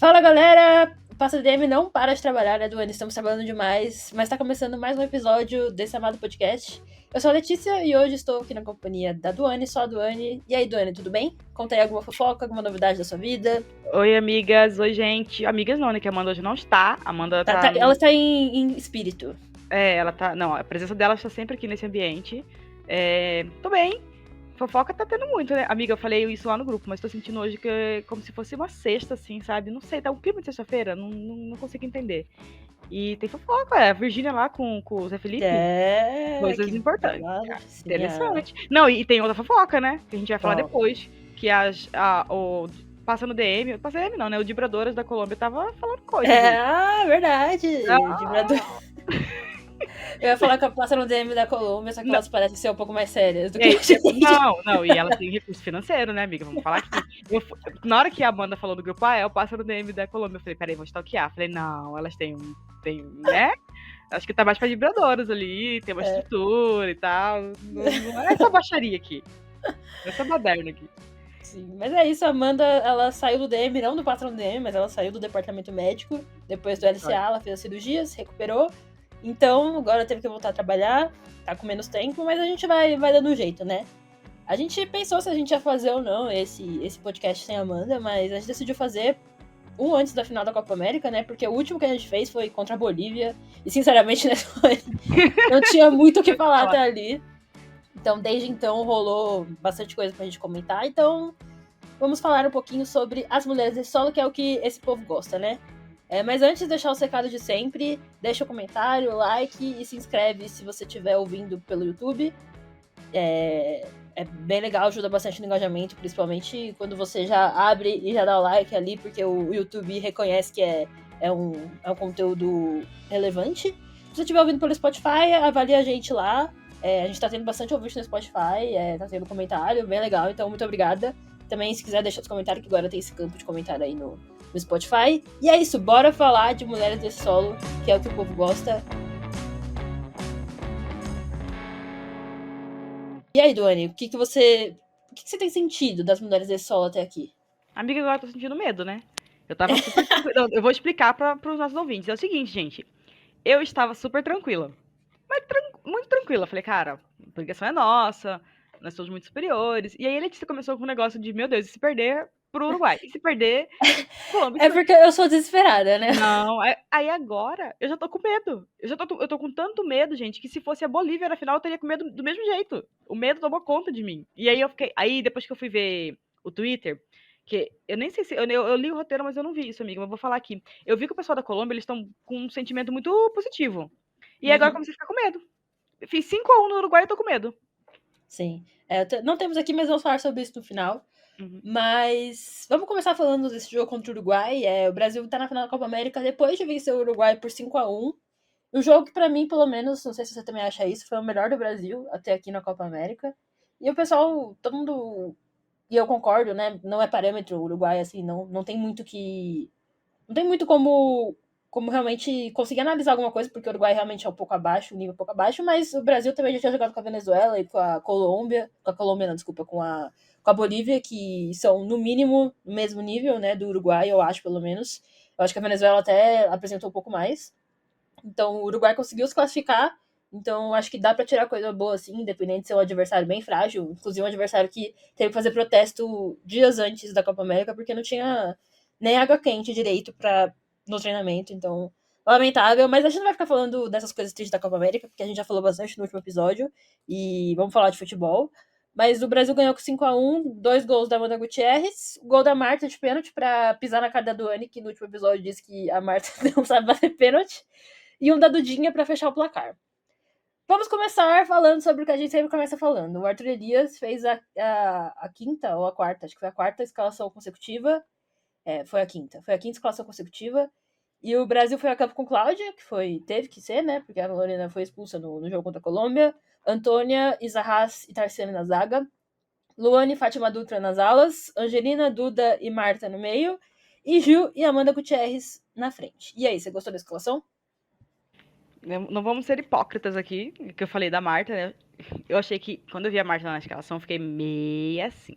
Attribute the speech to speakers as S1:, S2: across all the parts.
S1: Fala galera! O Passa DM não para de trabalhar, né, Duane? Estamos trabalhando demais, mas tá começando mais um episódio desse amado podcast. Eu sou a Letícia e hoje estou aqui na companhia da Duane, só a Duane. E aí, Duane, tudo bem? Conta aí alguma fofoca, alguma novidade da sua vida?
S2: Oi, amigas. Oi, gente. Amigas não, né? Que a Amanda hoje não está. A Amanda tá.
S1: Ela está em espírito.
S2: Ela tá. Não, a presença dela está sempre aqui nesse ambiente. Tô bem. Fofoca tá tendo muito, né? Amiga, eu falei isso lá no grupo, mas tô sentindo hoje que é como se fosse uma sexta, assim, sabe? Não sei, tá um clima de sexta-feira, não consigo entender. E tem fofoca, a Virgínia lá com o Zé Felipe.
S1: Que
S2: Coisas importantes.
S1: babado. Sim,
S2: Interessante. Não, e tem outra fofoca, né? Que a gente vai falar
S1: Qual?
S2: depois. Que o passando DM, passa DM não, né? O Dibradoras da Colômbia tava falando coisas aí.
S1: Verdade! Vibrador.
S2: Ah,
S1: Eu ia falar que eu passo no DM da Colômbia, só que
S2: não,
S1: elas parecem ser um pouco mais sérias do que a gente.
S2: não, e elas têm recurso financeiro, né, amiga? Vamos falar aqui. Na hora que a Amanda falou do grupo, eu passo no DM da Colômbia. Eu falei, peraí, vou stalkear. Falei, não, elas têm né? Acho que tá mais pra vibradoras ali, tem uma estrutura e tal. Não é essa baixaria aqui. Essa baderna aqui.
S1: Sim, mas é isso, a Amanda, ela saiu do DM, não do patrão do DM, mas ela saiu do departamento médico, depois do LCA, ela fez as cirurgias, recuperou, então agora teve que voltar a trabalhar, tá com menos tempo, mas a gente vai dando um jeito, né? A gente pensou se a gente ia fazer ou não esse podcast sem a Amanda, mas a gente decidiu fazer um antes da final da Copa América, né? Porque o último que a gente fez foi contra a Bolívia, e sinceramente, né, não tinha muito o que falar até ali. Então, desde então, rolou bastante coisa pra gente comentar. Então, vamos falar um pouquinho sobre as mulheres de solo, que é o que esse povo gosta, né? Mas antes de deixar o recado de sempre, deixa o comentário, like e se inscreve se você estiver ouvindo pelo YouTube. É bem legal, ajuda bastante no engajamento, principalmente quando você já abre e já dá o like ali, porque o YouTube reconhece que é um conteúdo relevante. Se você estiver ouvindo pelo Spotify, avalie a gente lá. A gente tá tendo bastante ouvinte no Spotify, tá tendo comentário, bem legal, então muito obrigada. Também, se quiser deixar os comentários, que agora tem esse campo de comentário aí no Spotify. E é isso, bora falar de mulheres desse solo, que é o que o povo gosta. E aí, Duane, o que você tem sentido das mulheres desse solo até aqui?
S2: Amiga, agora eu tô sentindo medo, né? Eu tava super tranquila. Eu vou explicar pros nossos ouvintes. É o seguinte, gente. Eu estava super tranquila. Mas muito tranquila. Falei, cara, a obrigação é nossa, nós somos muito superiores. E aí a Letícia começou com um negócio de, meu Deus, e se perder pro Uruguai? E se perder pro Colômbia?
S1: É porque eu sou desesperada, né?
S2: Não, aí agora eu já tô com medo. Eu tô com tanto medo, gente, que se fosse a Bolívia na final, eu teria com medo do mesmo jeito. O medo tomou conta de mim. E aí eu fiquei. Aí depois que eu fui ver o Twitter, que eu nem sei se. Eu li o roteiro, mas eu não vi isso, amiga. Mas eu vou falar aqui. Eu vi que o pessoal da Colômbia, eles estão com um sentimento muito positivo. E agora eu
S1: Uhum,
S2: comecei a ficar com medo. Eu fiz 5-1 no Uruguai e eu tô com medo.
S1: sim. Não temos aqui, mas vamos falar sobre isso no final.
S2: Uhum.
S1: Mas vamos começar falando desse jogo contra o Uruguai. O Brasil tá na final da Copa América depois de vencer o Uruguai por 5-1. O jogo que, pra mim, pelo menos, não sei se você também acha isso, foi o melhor do Brasil até aqui na Copa América. E o pessoal, todo mundo. E eu concordo, né? Não é parâmetro o Uruguai, assim, não tem muito que. Não tem muito como realmente conseguir analisar alguma coisa, porque o Uruguai realmente é um pouco abaixo, o nível é um pouco abaixo, mas o Brasil também já tinha jogado com a Venezuela e com a Bolívia, que são, no mínimo, no mesmo nível, né, do Uruguai, eu acho, pelo menos. Eu acho que a Venezuela até apresentou um pouco mais. Então, o Uruguai conseguiu se classificar. Então, acho que dá pra tirar coisa boa, assim, independente de ser um adversário bem frágil. Inclusive, um adversário que teve que fazer protesto dias antes da Copa América, porque não tinha nem água quente direito no treinamento. Então, lamentável. Mas a gente não vai ficar falando dessas coisas tristes da Copa América, porque a gente já falou bastante no último episódio. E vamos falar de futebol. Mas o Brasil ganhou com 5-1, 2 gols da Amanda Gutierrez, o gol da Marta de pênalti pra pisar na cara da Duane, que no último episódio disse que a Marta não sabe bater pênalti, e um da Dudinha para fechar o placar. Vamos começar falando sobre o que a gente sempre começa falando. O Arthur Elias fez a quinta ou a quarta, acho que foi a quarta escalação consecutiva. Foi a quinta. Foi a quinta escalação consecutiva. E o Brasil foi a campo com Cláudia, que teve que ser, né? Porque a Lorena foi expulsa no jogo contra a Colômbia. Antônia, Isarraz e Tarciane na zaga. Luane e Fátima Dutra nas alas. Angelina, Duda e Marta no meio. E Gil e Amanda Gutierrez na frente. E aí, você gostou da escalação?
S2: Não vamos ser hipócritas aqui, que eu falei da Marta, né? Eu achei que, quando eu vi a Marta na escalação, eu fiquei meio assim.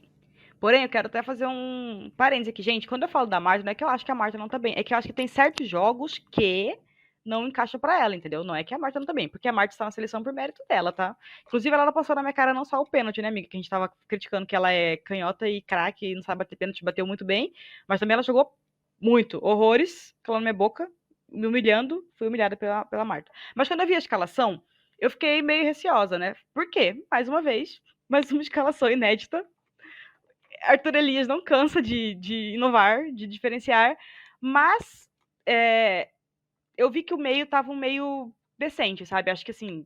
S2: Porém, eu quero até fazer um parênteses aqui. Gente, quando eu falo da Marta, não é que eu acho que a Marta não tá bem. É que eu acho que tem certos jogos que não encaixam pra ela, entendeu? Não é que a Marta não tá bem, porque a Marta está na seleção por mérito dela, tá? Inclusive, ela passou na minha cara não só o pênalti, né, amiga? Que a gente tava criticando que ela é canhota e craque e não sabe bater pênalti, bateu muito bem. Mas também ela jogou muito. Horrores, calando minha boca, me humilhando. Fui humilhada pela Marta. Mas quando eu vi a escalação, eu fiquei meio receosa, né? Por quê? Mais uma vez, mais uma escalação inédita. Arthur Elias não cansa de inovar, de diferenciar, mas eu vi que o meio tava um meio decente, sabe? Acho que assim,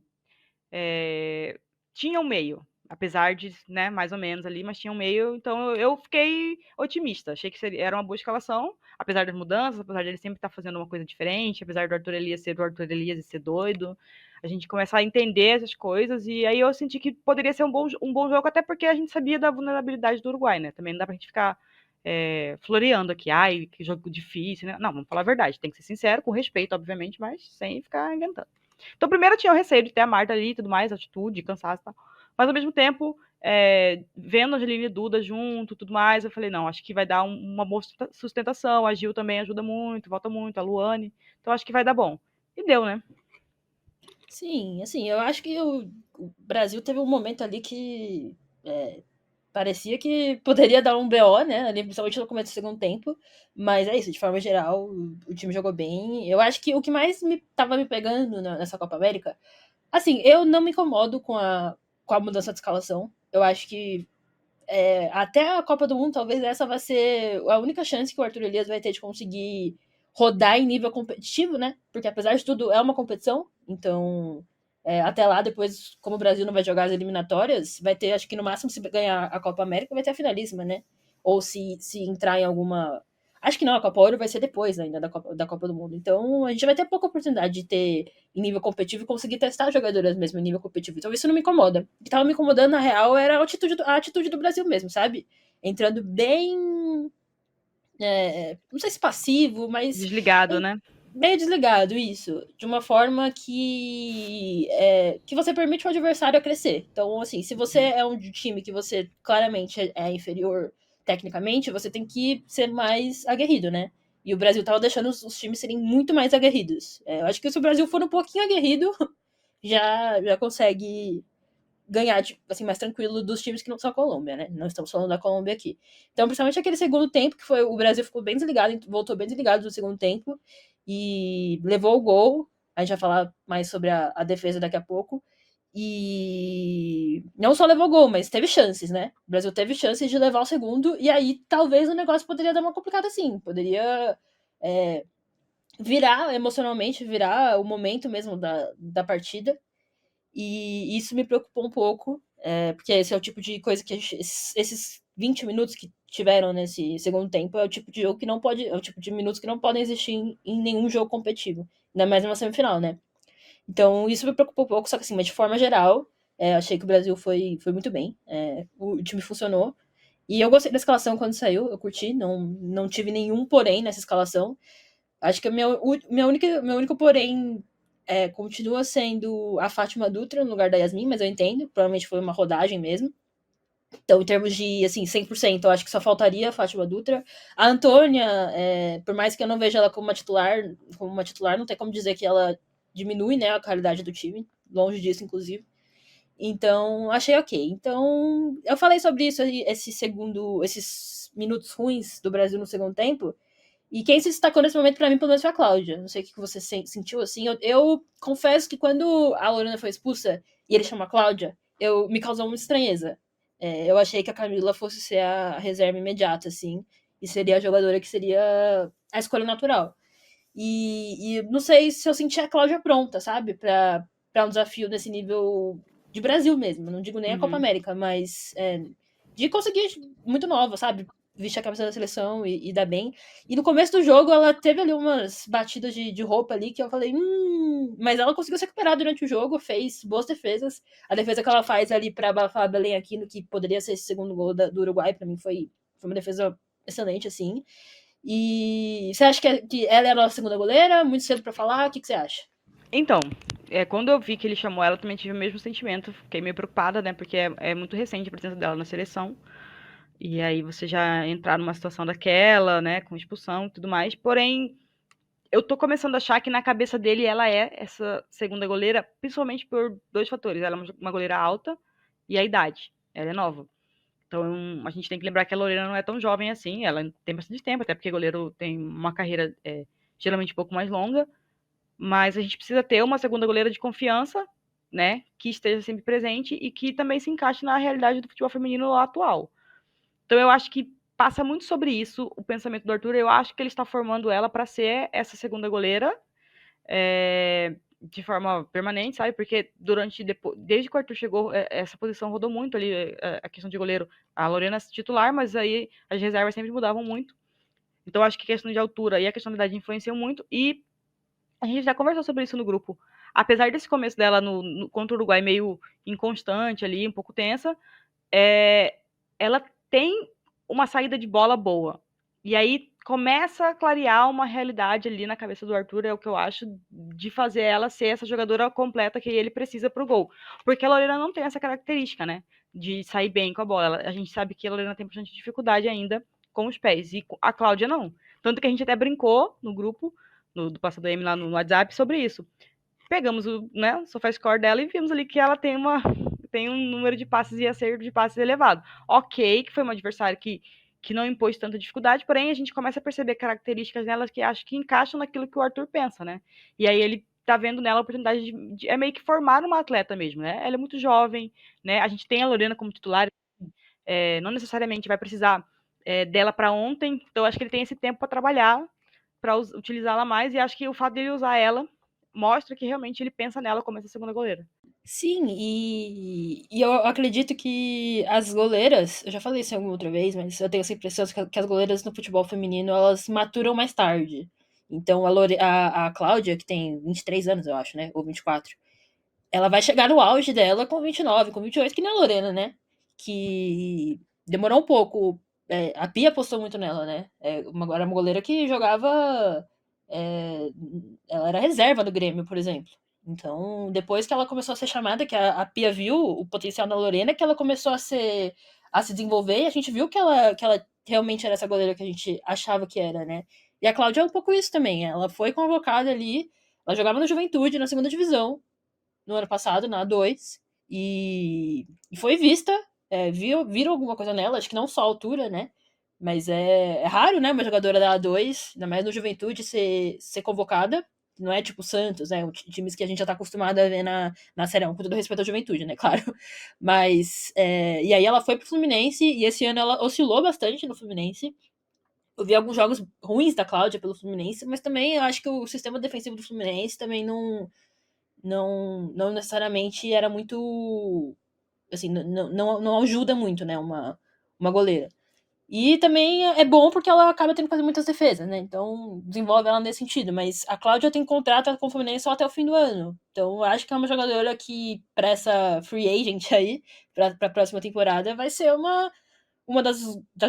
S2: tinha um meio, apesar de, né, mais ou menos ali, mas tinha um meio, então eu fiquei otimista. Achei que era uma boa escalação, apesar das mudanças, apesar de ele sempre estar fazendo uma coisa diferente, apesar do Arthur Elias ser do Arthur Elias e ser doido. A gente começar a entender essas coisas, e aí eu senti que poderia ser um bom jogo, até porque a gente sabia da vulnerabilidade do Uruguai, né? Também não dá pra gente ficar floreando aqui, ai, que jogo difícil, né? Não, vamos falar a verdade, tem que ser sincero, com respeito, obviamente, mas sem ficar inventando. Então, primeiro eu tinha o receio de ter a Marta ali e tudo mais, atitude, cansaço e tal. Mas, ao mesmo tempo, vendo a Angelina e Duda junto tudo mais, eu falei, não, acho que vai dar uma boa sustentação. A Gil também ajuda muito, volta muito, a Luane. Então, acho que vai dar bom. E deu, né?
S1: Sim, assim, eu acho que o Brasil teve um momento ali que parecia que poderia dar um BO, né? Ali, principalmente no começo do segundo tempo. Mas é isso, de forma geral, o time jogou bem. Eu acho que o que mais tava me pegando nessa Copa América, assim, eu não me incomodo com a mudança de escalação. Eu acho que até a Copa do Mundo, talvez essa vai ser a única chance que o Arthur Elias vai ter de conseguir rodar em nível competitivo, né? Porque apesar de tudo, é uma competição. Então, até lá, depois, como o Brasil não vai jogar as eliminatórias, vai ter, acho que no máximo, se ganhar a Copa América, vai ter a finalíssima, né? Ou se entrar em alguma. Acho que não, a Copa Ouro vai ser depois ainda da Copa do Mundo. Então, a gente vai ter pouca oportunidade de ter em nível competitivo e conseguir testar jogadoras mesmo em nível competitivo. Então, isso não me incomoda. O que tava me incomodando, na real, era a atitude do Brasil mesmo, sabe? Entrando bem. Não sei se passivo, mas
S2: Desligado, né?
S1: meio desligado, isso. De uma forma que você permite o adversário a crescer. Então, assim, se você é um time que você claramente é inferior tecnicamente, você tem que ser mais aguerrido, né? E o Brasil tava deixando os times serem muito mais aguerridos. Eu acho que se o Brasil for um pouquinho aguerrido, já consegue ganhar, tipo, assim, mais tranquilo dos times que não são a Colômbia, né? Não estamos falando da Colômbia aqui. Então, principalmente aquele segundo tempo, que foi o Brasil ficou bem desligado, voltou bem desligado no segundo tempo e levou o gol. A gente vai falar mais sobre a defesa daqui a pouco. E não só levou gol, mas teve chances, né? O Brasil teve chances de levar o segundo, e aí talvez o negócio poderia dar uma complicada assim. Poderia virar emocionalmente, virar o momento mesmo da partida. E isso me preocupou um pouco, porque esse é o tipo de coisa que esses 20 minutos que tiveram nesse segundo tempo é o tipo de jogo que não pode. É o tipo de minutos que não podem existir em nenhum jogo competitivo. Ainda mais numa semifinal, né? Então, isso me preocupou um pouco, só que assim, mas de forma geral, achei que o Brasil foi muito bem. O time funcionou. E eu gostei da escalação quando saiu, eu curti, não tive nenhum porém nessa escalação. Acho que meu único porém continua sendo a Fátima Dutra no lugar da Yasmin, mas eu entendo, provavelmente foi uma rodagem mesmo. Então, em termos de, assim, 100%, eu acho que só faltaria a Fátima Dutra. A Antônia, por mais que eu não veja ela como uma titular, não tem como dizer que ela diminui, né, a qualidade do time. Longe disso, inclusive. Então, achei ok. Então, eu falei sobre isso, esses minutos ruins do Brasil no segundo tempo, e quem se destacou nesse momento, pra mim, pelo menos, foi a Cláudia. Não sei o que você sentiu, assim. Eu confesso que quando a Lorena foi expulsa e ele chama a Cláudia, me causou uma estranheza. Eu achei que a Camila fosse ser a reserva imediata, assim, e seria a jogadora que seria a escolha natural. E não sei se eu senti a Cláudia pronta, sabe? Pra um desafio nesse nível de Brasil mesmo. Não digo nem a Copa
S2: Uhum.
S1: América, mas de conseguir muito nova, sabe? Vestir a camisa da seleção e dar bem. E no começo do jogo, ela teve ali umas batidas de roupa ali que eu falei, mas ela conseguiu se recuperar durante o jogo, fez boas defesas. A defesa que ela faz ali pra abafar a Belém Aquino, que poderia ser esse segundo gol do Uruguai, pra mim foi uma defesa excelente, assim. E você acha que ela é a nossa segunda goleira? Muito cedo pra falar? O que você acha?
S2: Então, quando eu vi que ele chamou ela, eu também tive o mesmo sentimento. Fiquei meio preocupada, né? Porque é muito recente a presença dela na seleção. E aí você já entrar numa situação daquela, né, com expulsão e tudo mais. Porém, eu tô começando a achar que na cabeça dele ela é essa segunda goleira, principalmente por dois fatores. Ela é uma goleira alta e a idade. Ela é nova. Então, a gente tem que lembrar que a Lorena não é tão jovem assim. Ela tem bastante tempo, até porque goleiro tem uma carreira geralmente um pouco mais longa. Mas a gente precisa ter uma segunda goleira de confiança, né, que esteja sempre presente e que também se encaixe na realidade do futebol feminino atual. Então eu acho que passa muito sobre isso o pensamento do Arthur. Eu acho que ele está formando ela para ser essa segunda goleira de forma permanente, sabe? Porque desde que o Arthur chegou, essa posição rodou muito ali, a questão de goleiro. A Lorena é titular, mas aí as reservas sempre mudavam muito. Então acho que a questão de altura e a questão da idade influenciam muito. E a gente já conversou sobre isso no grupo. Apesar desse começo dela contra o Uruguai meio inconstante ali, um pouco tensa, ela tem uma saída de bola boa. E aí começa a clarear uma realidade ali na cabeça do Arthur, é o que eu acho, de fazer ela ser essa jogadora completa que ele precisa pro gol. Porque a Lorena não tem essa característica, né? De sair bem com a bola. A gente sabe que a Lorena tem bastante dificuldade ainda com os pés. E a Cláudia não. Tanto que a gente até brincou no grupo, do Passado M lá no WhatsApp, sobre isso. Pegamos o SofaScore dela e vimos ali que ela tem um número de passes e acerto de passes elevado. Ok, que foi um adversário que não impôs tanta dificuldade, porém a gente começa a perceber características nela que acho que encaixam naquilo que o Arthur pensa, né? E aí ele tá vendo nela a oportunidade é meio que formar uma atleta mesmo, né? Ela é muito jovem, né? A gente tem a Lorena como titular, não necessariamente vai precisar dela para ontem, então acho que ele tem esse tempo para trabalhar, para utilizá-la mais, e acho que o fato dele usar ela mostra que realmente ele pensa nela como essa segunda goleira.
S1: Sim, e eu acredito que as goleiras, eu já falei isso alguma outra vez, mas eu tenho essa impressão que as goleiras no futebol feminino, elas maturam mais tarde. Então, a Cláudia, que tem 23 anos, eu acho, né? Ou 24, ela vai chegar no auge dela com 29, com 28, que nem a Lorena, né? Que demorou um pouco. A Pia apostou muito nela, né? Era uma goleira que jogava. Ela era reserva do Grêmio, por exemplo. Então, depois que ela começou a ser chamada, que a Pia viu o potencial da Lorena, que ela começou a se desenvolver, e a gente viu que ela realmente era essa goleira que a gente achava que era, né? E a Cláudia é um pouco isso também. Ela foi convocada ali, ela jogava no Juventude, na segunda divisão, no ano passado, na A2, e foi vista, viram alguma coisa nela, acho que não só a altura, né? Mas é raro, né, uma jogadora da A2, ainda mais no Juventude, ser convocada. Não é tipo o Santos, né? Times que a gente já tá acostumado a ver na Série 1, com todo respeito à Juventude, né? Claro. Mas. E aí ela foi pro Fluminense, e esse ano ela oscilou bastante no Fluminense. Eu vi alguns jogos ruins da Cláudia pelo Fluminense, mas também eu acho que o sistema defensivo do Fluminense também não necessariamente era muito. Assim, não ajuda muito, né? Uma goleira. E também é bom porque ela acaba tendo que fazer muitas defesas, né? Então desenvolve ela nesse sentido. Mas a Cláudia tem contrato com o Fluminense só até o fim do ano. Então eu acho que é uma jogadora que, para essa free agent aí, para a próxima temporada, vai ser uma das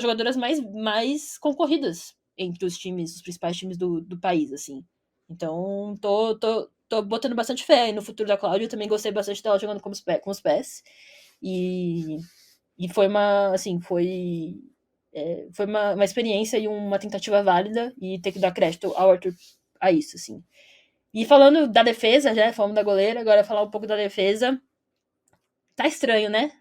S1: jogadoras mais concorridas entre os principais times do país, assim. Então, tô botando bastante fé aí no futuro da Cláudia. Eu também gostei bastante dela jogando com os pés. E, e foi uma experiência e uma tentativa válida, e ter que dar crédito ao Arthur a isso, assim. E falando da defesa, já falamos da goleira, agora falar um pouco da defesa. Tá estranho, né?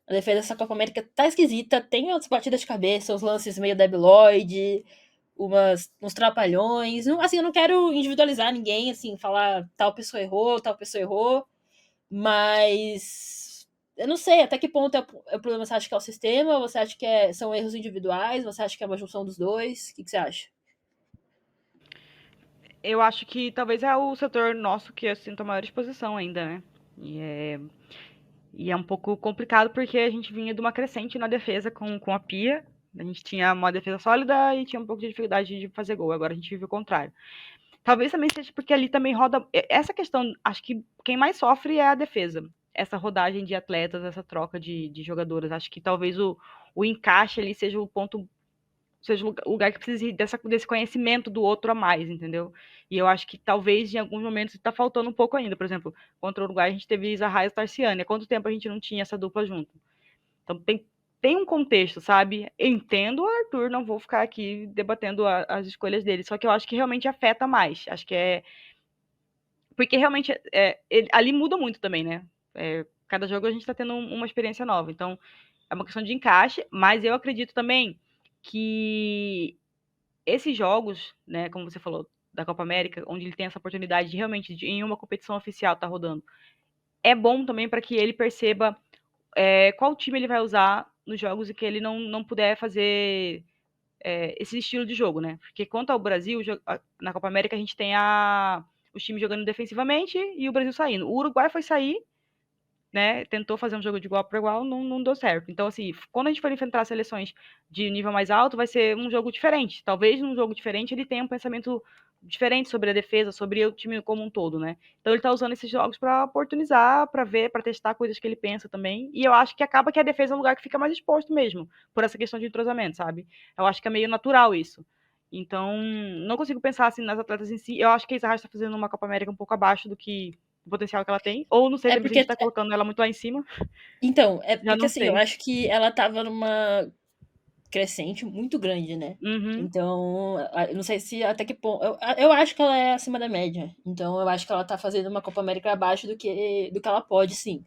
S1: A defesa dessa Copa América tá esquisita, tem umas batidas de cabeça, uns lances meio debilóide, uns trapalhões. Não, assim, eu não quero individualizar ninguém, assim, falar tal pessoa errou, mas eu não sei até que ponto é o problema. Você acha que é o sistema? Você acha que são erros individuais? Você acha que é uma junção dos dois? O que você acha?
S2: Eu acho que talvez é o setor nosso que eu sinto a maior exposição ainda, né? E é um pouco complicado porque a gente vinha de uma crescente na defesa com a Pia. A gente tinha uma defesa sólida e tinha um pouco de dificuldade de fazer gol. Agora a gente vive o contrário. Talvez também seja porque ali também roda. Essa questão, acho que quem mais sofre é a defesa. Essa rodagem de atletas, essa troca de jogadoras. Acho que talvez o encaixe ali seja o ponto, seja o lugar que precise desse conhecimento do outro a mais, entendeu? E eu acho que talvez em alguns momentos está faltando um pouco ainda. Por exemplo, contra o Uruguai a gente teve Isa Raiz e Tarciane. Há quanto tempo a gente não tinha essa dupla junto? Então tem tem um contexto, sabe? Eu entendo o Arthur, não vou ficar aqui debatendo as escolhas dele, só que eu acho que realmente afeta mais. Acho que é. Porque realmente ali muda muito também, né? Cada jogo a gente tá tendo uma experiência nova. Então, é uma questão de encaixe, mas eu acredito também que esses jogos, né, como você falou, da Copa América, onde ele tem essa oportunidade de realmente, em uma competição oficial, tá rodando, é bom também para que ele perceba qual time ele vai usar nos jogos e que ele não puder fazer esse estilo de jogo, né? Porque quanto ao Brasil, na Copa América a gente tem os times jogando defensivamente e o Brasil saindo. O Uruguai foi sair, né, tentou fazer um jogo de igual para igual, não deu certo. Então, assim, quando a gente for enfrentar seleções de nível mais alto, vai ser um jogo diferente. Talvez num jogo diferente ele tenha um pensamento diferente sobre a defesa, sobre o time como um todo, né? Então ele tá usando esses jogos para oportunizar, para ver, para testar coisas que ele pensa também. E eu acho que acaba que a defesa é um lugar que fica mais exposto mesmo, por essa questão de entrosamento, sabe? Eu acho que é meio natural isso. Então, não consigo pensar assim nas atletas em si. Eu acho que a Israel está fazendo uma Copa América um pouco abaixo do que o potencial que ela tem. Ou não sei,
S1: É
S2: de repente a
S1: porque.
S2: gente tá colocando ela muito lá em cima.
S1: Então, é
S2: Já
S1: porque
S2: não
S1: assim, eu
S2: sei.
S1: acho que ela tava numa crescente muito grande, né?
S2: Uhum.
S1: Então, eu não sei se até que ponto. Eu acho que ela é acima da média. Então, eu acho que ela tá fazendo uma Copa América abaixo do que ela pode, sim.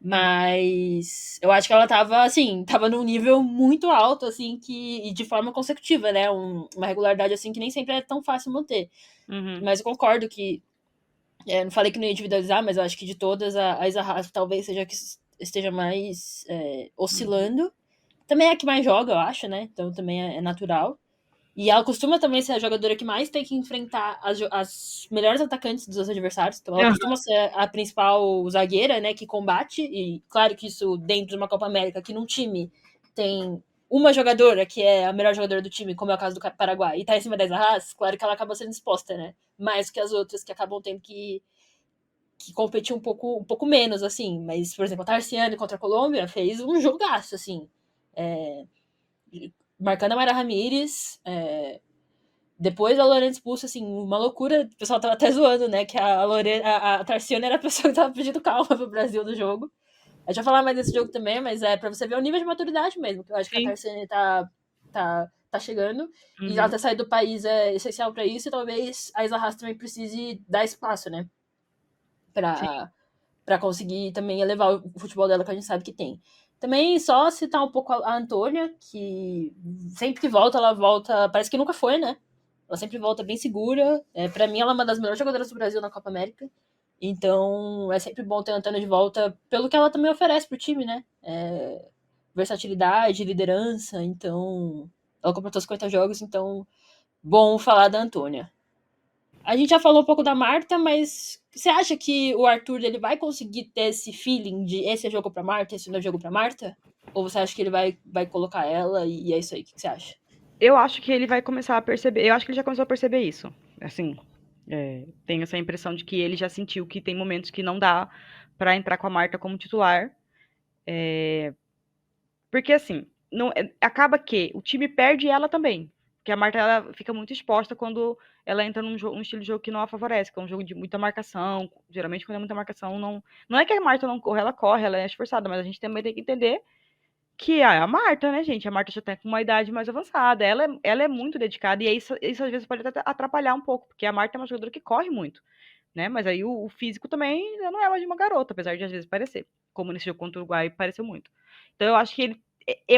S2: Uhum.
S1: Mas eu acho que ela tava, assim, tava num nível muito alto, assim, e de forma consecutiva, né? Uma regularidade, assim, que nem sempre é tão fácil manter.
S2: Uhum.
S1: Mas eu concordo que. Não falei que não ia individualizar, mas eu acho que de todas, a Isa Haas talvez seja a que esteja mais
S2: Uhum.
S1: oscilando. Também é a que mais joga, eu acho, né? Então também é natural. E ela costuma também ser a jogadora que mais tem que enfrentar as melhores atacantes dos adversários. Então ela
S2: Aham.
S1: costuma ser a principal zagueira, né? Que combate. E claro que isso dentro de uma Copa América, que num time tem uma jogadora que é a melhor jogadora do time, como é o caso do Paraguai, e tá em cima das arras, claro que ela acaba sendo exposta, né? Mais que as outras que acabam tendo que competir um pouco menos, assim. Mas, por exemplo, a Tarciane contra a Colômbia fez um jogaço, assim. É, marcando a Mara Ramírez, depois a Lorena expulsa, assim, uma loucura. O pessoal tava até zoando, né? Que a Tarciane era a pessoa que tava pedindo calma pro Brasil do jogo. A gente vai falar mais desse jogo também, mas é pra você ver o nível de maturidade mesmo. Que eu acho que a
S2: Sim.
S1: Tarciane tá chegando. E ela
S2: Uhum.
S1: ter saído do país é essencial pra isso. E talvez a Isa Haas também precise dar espaço, né?
S2: Sim.
S1: Pra, pra conseguir também elevar o futebol dela, que a gente sabe que tem. Também só citar um pouco a Antônia, que sempre que volta, ela volta. Parece que nunca foi, né? Ela sempre volta bem segura. Para mim, ela é uma das melhores jogadoras do Brasil na Copa América. Então, é sempre bom ter a Antônia de volta, pelo que ela também oferece pro time, né? Versatilidade, liderança. Então, ela completou 50 jogos, então, bom falar da Antônia. A gente já falou um pouco da Marta, mas você acha que o Arthur ele vai conseguir ter esse feeling de esse é jogo pra Marta, esse não é jogo pra Marta? Ou você acha que ele vai colocar ela e é isso aí? O que você acha?
S2: Eu acho que ele vai começar a perceber. Eu acho que ele já começou a perceber isso. Assim, tenho essa impressão de que ele já sentiu que tem momentos que não dá pra entrar com a Marta como titular. Porque, assim, não, acaba que o time perde ela também. Porque a Marta ela fica muito exposta quando ela entra num estilo de jogo que não a favorece, que é um jogo de muita marcação. Geralmente, quando é muita marcação, não é que a Marta não corre, ela é esforçada, mas a gente também tem que entender que é a Marta, né, gente? A Marta já tá com uma idade mais avançada. Ela é muito dedicada, e isso às vezes pode até atrapalhar um pouco, porque a Marta é uma jogadora que corre muito, né? Mas aí o físico também já não é mais de uma garota, apesar de às vezes parecer. Como nesse jogo contra o Uruguai pareceu muito. Então eu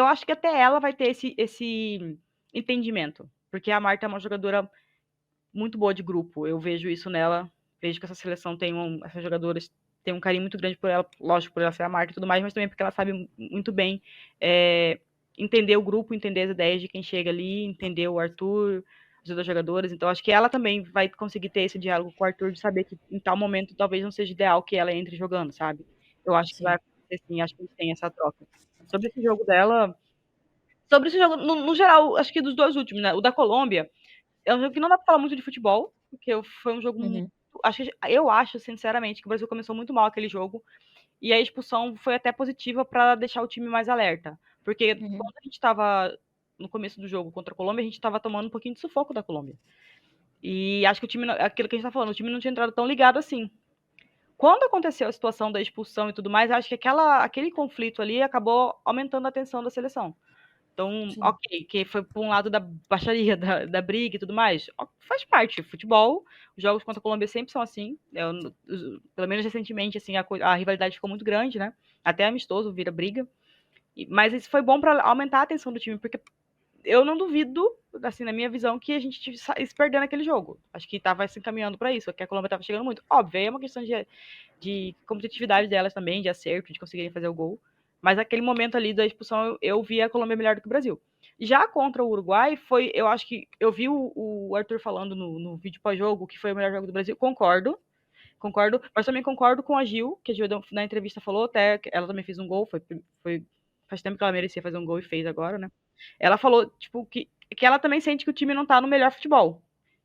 S2: acho que até ela vai ter esse entendimento. Porque a Marta é uma jogadora muito boa de grupo. Eu vejo isso nela. Vejo que essa seleção essas jogadoras têm um carinho muito grande por ela, lógico, por ela ser a Marta e tudo mais, mas também porque ela sabe muito bem entender o grupo, entender as ideias de quem chega ali, entender o Arthur, as outras jogadoras. Então, acho que ela também vai conseguir ter esse diálogo com o Arthur de saber que em tal momento talvez não seja ideal que ela entre jogando, sabe? Eu acho que vai
S1: Sim.
S2: acontecer sim, acho que eles têm essa troca. Sobre esse jogo dela, sobre esse jogo, no geral, acho que dos dois últimos, né? O da Colômbia, é um jogo que não dá pra falar muito de futebol, porque foi um jogo muito.
S1: Uhum.
S2: Eu acho, sinceramente, que o Brasil começou muito mal aquele jogo. E a expulsão foi até positiva para deixar o time mais alerta. Porque
S1: Uhum.
S2: quando a gente estava no começo do jogo contra a Colômbia, a gente estava tomando um pouquinho de sufoco da Colômbia. E acho que o time, aquilo que a gente tá falando, o time não tinha entrado tão ligado assim. quando aconteceu a situação da expulsão e tudo mais, acho que aquele conflito ali acabou aumentando a tensão da seleção. Então,
S1: Sim.
S2: ok, que foi por um lado da baixaria, da briga e tudo mais, faz parte. Futebol, os jogos contra a Colômbia sempre são assim. Pelo menos recentemente, assim, a rivalidade ficou muito grande, né? Até amistoso vira briga. Mas isso foi bom para aumentar a atenção do time, porque eu não duvido, assim, na minha visão, que a gente se perdendo aquele jogo. Acho que estava se encaminhando para isso, que a Colômbia estava chegando muito. Óbvio, aí é uma questão de competitividade delas também, de acerto, de conseguirem fazer o gol. Mas aquele momento ali da expulsão, eu vi a Colômbia melhor do que o Brasil. Já contra o Uruguai, eu acho que eu vi o Arthur falando no vídeo pós-jogo que foi o melhor jogo do Brasil. Concordo, mas também concordo com a Gil, que a Gil na entrevista falou, até que ela também fez um gol, faz tempo que ela merecia fazer um gol e fez agora, né? Ela falou, tipo, que ela também sente que o time não tá no melhor futebol.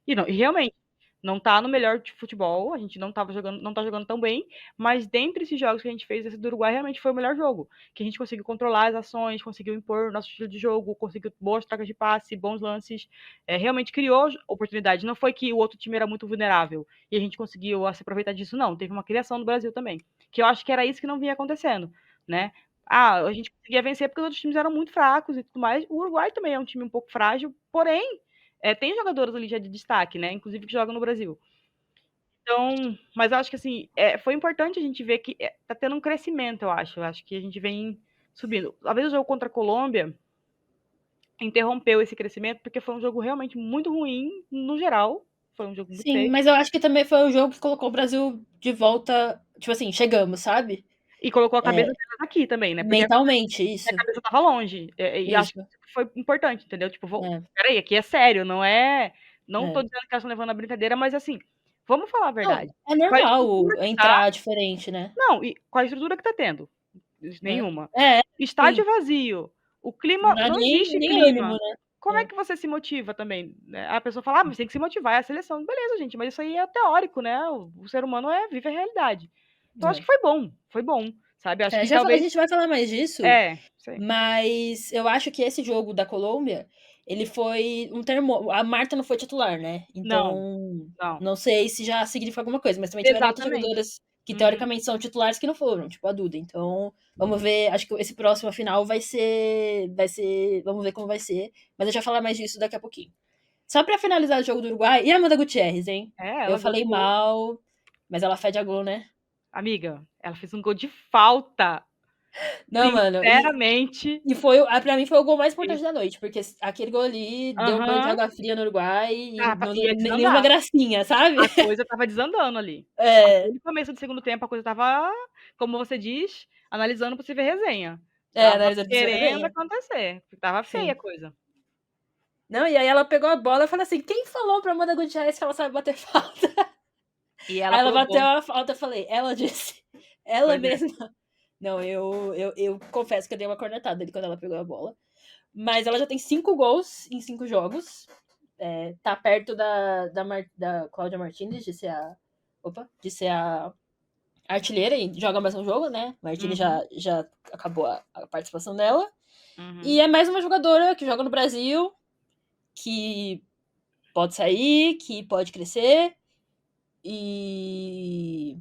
S2: E realmente, não tá no melhor de futebol, a gente não tá jogando tão bem, mas dentre esses jogos que a gente fez, esse do Uruguai realmente foi o melhor jogo. Que a gente conseguiu controlar as ações, conseguiu impor o nosso estilo de jogo, conseguiu boas trocas de passe, bons lances, realmente criou oportunidade. Não foi que o outro time era muito vulnerável e a gente conseguiu se aproveitar disso, não. Teve uma criação do Brasil também. Que eu acho que era isso que não vinha acontecendo, né? A gente conseguia vencer porque os outros times eram muito fracos e tudo mais. O Uruguai também é um time um pouco frágil, porém, tem jogadores ali já de destaque, né? Inclusive que jogam no Brasil. Então, mas eu acho que assim, foi importante a gente ver que tá tendo um crescimento, eu acho. Eu acho que a gente vem subindo. Talvez o jogo contra a Colômbia interrompeu esse crescimento, porque foi um jogo realmente muito ruim, no geral. Foi um jogo muito
S1: Sim,
S2: feio.
S1: mas eu acho que também foi o jogo que colocou o Brasil de volta, tipo assim, chegamos, sabe?
S2: E colocou a cabeça deles aqui também, né? Porque
S1: Mentalmente,
S2: a
S1: isso.
S2: cabeça tava longe. E acho que
S1: Isso.
S2: foi importante, entendeu? Tipo,
S1: É,
S2: peraí, aqui é sério, não é. Não tô
S1: é.
S2: dizendo que elas estão levando a brincadeira, mas assim, vamos falar a
S1: Não,
S2: verdade.
S1: é
S2: Com a estrutura
S1: normal
S2: que tá.
S1: entrar diferente, né?
S2: Não, e com a estrutura que tá tendo.
S1: É,
S2: Nenhuma.
S1: é, sim.
S2: Estádio vazio. O
S1: Não
S2: clima.
S1: dá
S2: Não existe
S1: nem ânimo,
S2: clima. Como é
S1: né?
S2: que você se motiva também? Né? A pessoa fala, mas tem que se motivar, é a seleção. Beleza, gente, mas isso aí é teórico, né? O ser humano vive a realidade. Então acho
S1: É.
S2: que foi bom, sabe? Acho
S1: É,
S2: que
S1: a
S2: talvez.
S1: gente vai falar mais disso,
S2: Sei.
S1: mas eu acho que esse jogo da Colômbia, ele foi um termo. A Marta não foi titular, né?
S2: Não,
S1: Então,
S2: não.
S1: não sei se já significa alguma coisa, mas também tiveram outras
S2: Exatamente.
S1: jogadoras que
S2: Uhum.
S1: teoricamente são titulares que não foram, tipo a Duda. Então, vamos ver. Acho que esse próximo final vai ser. Vai ser. Vamos ver como vai ser. Mas eu já falar mais disso daqui a pouquinho. Só pra finalizar o jogo do Uruguai, e a Amanda Gutierrez, hein? Eu
S2: Ela, gol de
S1: falei
S2: gol.
S1: mal, mas ela fede a gol, né?
S2: Amiga, ela fez um gol de falta.
S1: Não, mano,
S2: Sinceramente.
S1: e foi, pra mim, foi o gol mais
S2: Fez.
S1: importante da noite, porque aquele gol ali deu um banho de
S2: Aham.
S1: água fria no Uruguai e não deu
S2: Ia
S1: nenhuma
S2: desandar.
S1: gracinha, sabe?
S2: A coisa tava desandando ali.
S1: É,
S2: Aquele começo do segundo tempo, a coisa tava, como você diz, analisando possível resenha. Tava
S1: analisando possível
S2: querendo
S1: resenha.
S2: acontecer. Tava feia a
S1: Sim.
S2: coisa.
S1: Não, e aí ela pegou a bola e falou assim: quem falou pra Amanda Gutierrez que ela sabe bater falta?
S2: E ela
S1: Aí ela
S2: provou.
S1: bateu a falta, eu falei, ela disse, ela
S2: Pois é.
S1: mesma. Não, eu confesso que eu dei uma cornetada ali quando ela pegou a bola. Mas ela já tem 5 gols em 5 jogos. Tá perto da Cláudia Martins de ser a. Opa, de ser a artilheira e joga mais um jogo, né? Martins
S2: Uhum,
S1: já acabou a participação dela. E
S2: uhum.
S1: é mais uma jogadora que joga no Brasil, que pode sair, que pode crescer. E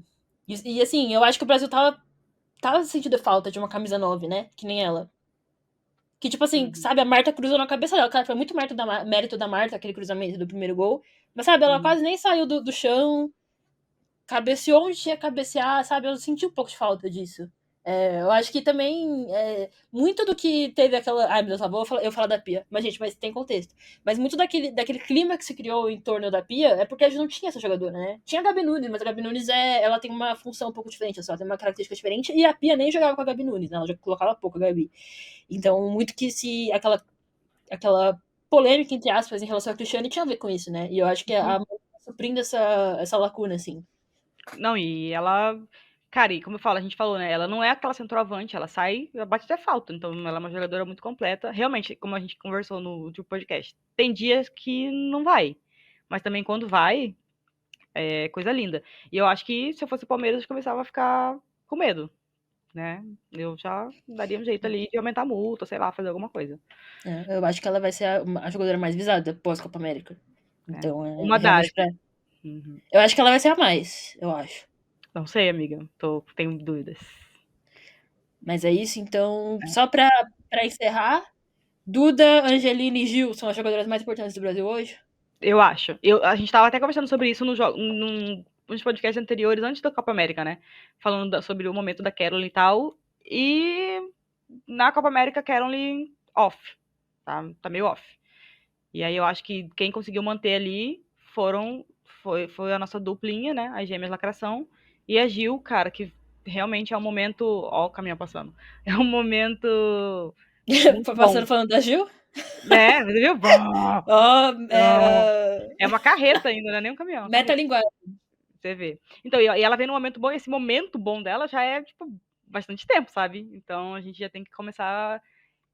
S1: assim, eu acho que o Brasil tava sentindo falta de uma camisa 9, né? Que nem ela. Que, tipo assim,
S2: Uhum,
S1: sabe, a Marta cruzou na cabeça dela. Claro, foi muito mérito da Marta, aquele cruzamento do primeiro gol. Mas, sabe, ela
S2: uhum.
S1: quase nem saiu do chão. Cabeceou onde tinha que cabecear, sabe? Eu senti um pouco de falta disso. Eu acho que também muito do que teve aquela. Ai, meu Deus, eu falar da Pia. Mas, gente, mas tem contexto. Mas muito daquele clima que se criou em torno da Pia é porque a gente não tinha essa jogadora, né? Tinha a Gabi Nunes, mas a Gabi Nunes ela tem uma função um pouco diferente, só tem uma característica diferente. E a Pia nem jogava com a Gabi Nunes, né? Ela já colocava pouco a Gabi. Então, muito que se. Aquela polêmica, entre aspas, em relação a Cristiane tinha a ver com isso, né? E eu acho que a tá suprindo essa lacuna, assim.
S2: Não, e ela. Cara, e como eu falo, a gente falou, né? Ela não é aquela centroavante, ela sai, ela bate até falta. Então, ela é uma jogadora muito completa. Realmente, como a gente conversou no último podcast, tem dias que não vai. Mas também quando vai, é coisa linda. E eu acho que se eu fosse o Palmeiras, eu começava a ficar com medo, né? Eu já daria um jeito ali de aumentar a multa, sei lá, fazer alguma coisa.
S1: Eu acho que ela vai ser a jogadora mais visada pós-Copa América.
S2: Né?
S1: Então,
S2: Uma das.
S1: realmente pra.
S2: Uhum.
S1: Eu acho que ela vai ser a mais, eu acho.
S2: Não sei, amiga. Tenho dúvidas.
S1: Mas é isso, então, só pra encerrar, Duda, Angelina e Gil são as jogadoras mais importantes do Brasil hoje?
S2: Eu acho. A gente tava até conversando sobre isso nos podcasts anteriores, antes da Copa América, né? Falando sobre o momento da Caroline e tal. E na Copa América, Caroline off. Tá meio off. E aí eu acho que quem conseguiu manter ali foi a nossa duplinha, né? As gêmeas lacração. E a Gil, cara, que realmente é um momento. Ó, o caminhão passando. É um momento muito bom.
S1: Passando falando da Gil?
S2: Né? Você viu?
S1: Ó,
S2: É uma carreta ainda, não é nem um caminhão, é uma carreta.
S1: metalinguagem.
S2: Você vê. Então, e ela vem num momento bom, e esse momento bom dela já é, tipo, bastante tempo, sabe? Então a gente já tem que começar.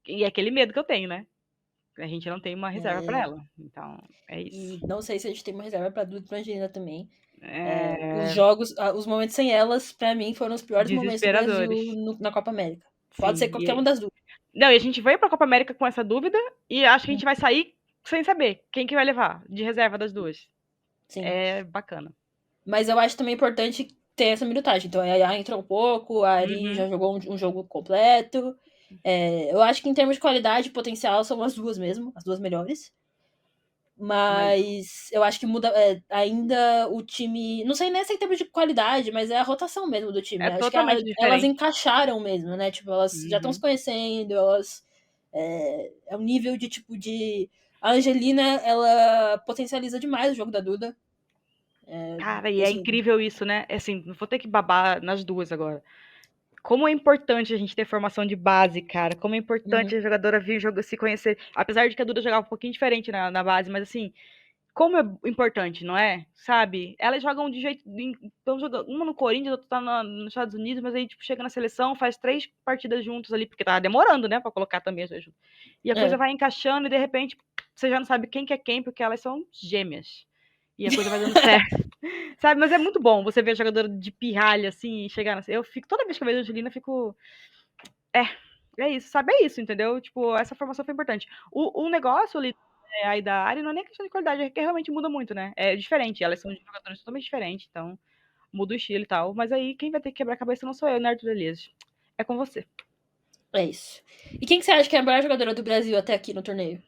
S2: E é aquele medo que eu tenho, né? A gente não tem uma reserva pra ela. Então, é isso.
S1: E não sei se a gente tem uma reserva pra Duda e pra Angelina também. Os
S2: É.
S1: jogos, os momentos sem elas, pra mim, foram os piores momentos do Brasil
S2: Desesperadores.
S1: na Copa América. Pode ser
S2: Sim.
S1: qualquer uma das duas.
S2: Não, e a gente veio pra Copa América com essa dúvida e acho que a gente vai sair sem saber quem que vai levar de reserva das duas.
S1: Sim.
S2: É bacana.
S1: Mas eu acho também importante ter essa minutagem. Então a Yaya entrou um pouco, a Ari já jogou um jogo completo. Eu acho que em termos de qualidade e potencial são as duas mesmo, as duas melhores. Mas eu acho que muda ainda o time. Não sei nem se é em termos de qualidade, mas é a rotação mesmo do time.
S2: É
S1: Acho que
S2: totalmente
S1: elas
S2: diferente.
S1: encaixaram mesmo, né? Tipo, elas já estão se conhecendo, elas. É um nível de tipo de. A Angelina, ela potencializa demais o jogo da Duda.
S2: Cara, e é
S1: Assim,
S2: incrível isso, né? Assim, não vou ter que babar nas duas agora. Como é importante a gente ter formação de base, cara. Como é importante
S1: uhum.
S2: a jogadora vir jogar, se conhecer. Apesar de que a Duda jogava um pouquinho diferente na base, mas assim, como é importante, não é? Sabe? Elas jogam de jeito. Estão jogando, uma no Corinthians, outra tá nos Estados Unidos, mas aí, tipo, chega na seleção, faz 3 partidas juntos ali, porque tava demorando, né, pra colocar também as duas juntas. E a coisa vai encaixando e de repente você já não sabe quem que é quem, porque elas são gêmeas. E a coisa vai dando certo. Sabe? Mas é muito bom você ver a jogadora de pirralha assim e chegar na. Eu fico, toda vez que eu vejo a Angelina, eu fico. É, é isso, sabe? É isso, entendeu? Tipo, essa formação foi importante. O negócio ali aí da área não é nem questão de qualidade, é que realmente muda muito, né? É diferente, elas são jogadoras totalmente diferentes, então muda o estilo e tal. Mas aí quem vai ter que quebrar a cabeça não sou eu, né, Arthur Elias? É com você.
S1: É isso. E quem que você acha que é a melhor jogadora do Brasil até aqui no torneio?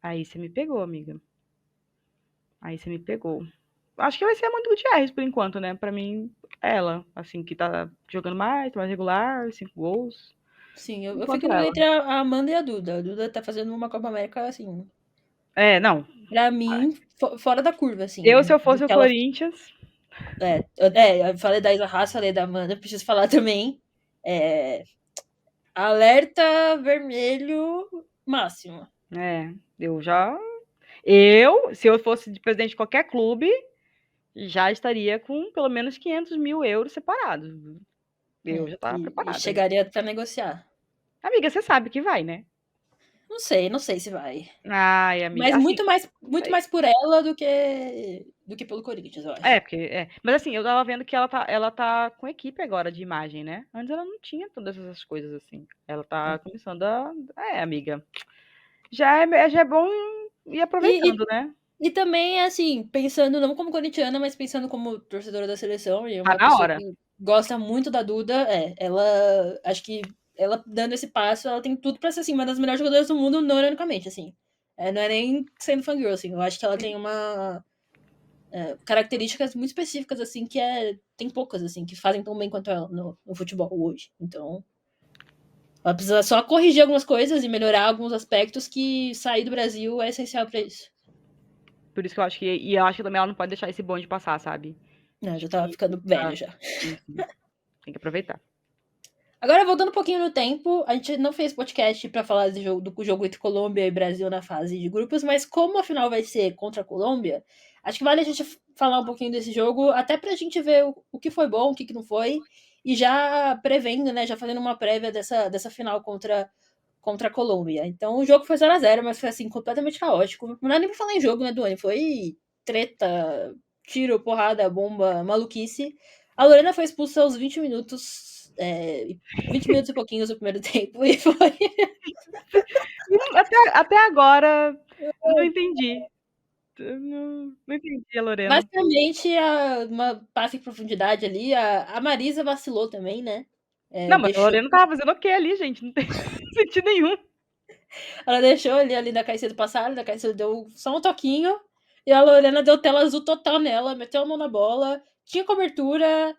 S2: Aí você me pegou, amiga. Aí você me pegou. Acho que vai ser a Amanda Gutierrez por enquanto, né? Pra mim, ela, assim, que tá jogando mais regular, 5 gols.
S1: Sim, eu fico
S2: Enquanto ela.
S1: entre a Amanda e a Duda. A Duda tá fazendo uma Copa América, assim,
S2: É, não.
S1: pra mim, fora da curva, assim,
S2: Se eu
S1: do
S2: fosse o
S1: que ela.
S2: Corinthians.
S1: Eu falei da Isa Haas, falei da Amanda, preciso falar também. É, alerta vermelho máximo.
S2: Eu já. Se eu fosse de presidente de qualquer clube, já estaria com pelo menos 500 mil euros separados. Eu já estava
S1: E
S2: preparada.
S1: chegaria pra negociar.
S2: Amiga, você sabe que vai, né?
S1: Não sei se vai.
S2: Ai, amiga.
S1: Mas
S2: Assim, não
S1: muito
S2: sei.
S1: mais por ela do que pelo Corinthians, eu acho.
S2: Porque. Mas assim, eu tava vendo que ela tá com equipe agora de imagem, né? Antes ela não tinha todas essas coisas assim. Ela tá começando a. Amiga. Já é bom ir
S1: E,
S2: aproveitando, né?
S1: e também, assim, pensando não como corintiana, mas pensando como torcedora da seleção, e
S2: Tá
S1: uma
S2: na
S1: pessoa
S2: hora.
S1: que gosta muito da Duda, ela, acho que ela dando esse passo, ela tem tudo pra ser, assim, uma das melhores jogadoras do mundo, não ironicamente, assim. Não é nem sendo fangirl, assim, eu acho que ela tem uma características muito específicas, assim, tem poucas, assim, que fazem tão bem quanto ela no futebol hoje. Então, ela precisa só corrigir algumas coisas e melhorar alguns aspectos que sair do Brasil é essencial pra isso.
S2: Por isso que eu acho que. E eu acho que também ela não pode deixar esse bonde passar, sabe?
S1: Já tava ficando velho já.
S2: Sim, sim. Tem que aproveitar.
S1: Agora, voltando um pouquinho no tempo, a gente não fez podcast pra falar do jogo entre Colômbia e Brasil na fase de grupos, mas como a final vai ser contra a Colômbia, acho que vale a gente falar um pouquinho desse jogo, até pra gente ver o que foi bom, o que não foi, e já prevendo, né, já fazendo uma prévia dessa final contra a Colômbia. Então, o jogo foi 0-0, mas foi, assim, completamente caótico. Não dá nem pra falar em jogo, né, Duane? Foi treta, tiro, porrada, bomba, maluquice. A Lorena foi expulsa aos 20 minutos, 20 minutos e pouquinhos do primeiro tempo, e foi.
S2: Até agora, não entendi. Eu não entendi a Lorena.
S1: Basicamente, uma passe em profundidade ali. A Marisa vacilou também, né?
S2: Não, mas a
S1: Deixou,
S2: Lorena tava fazendo o quê ali, gente? Não tem sentido nenhum.
S1: ela deixou ali da Caicedo passar, da Caicedo deu só um toquinho. E a Lorena deu tela azul total nela, meteu a mão na bola, tinha cobertura.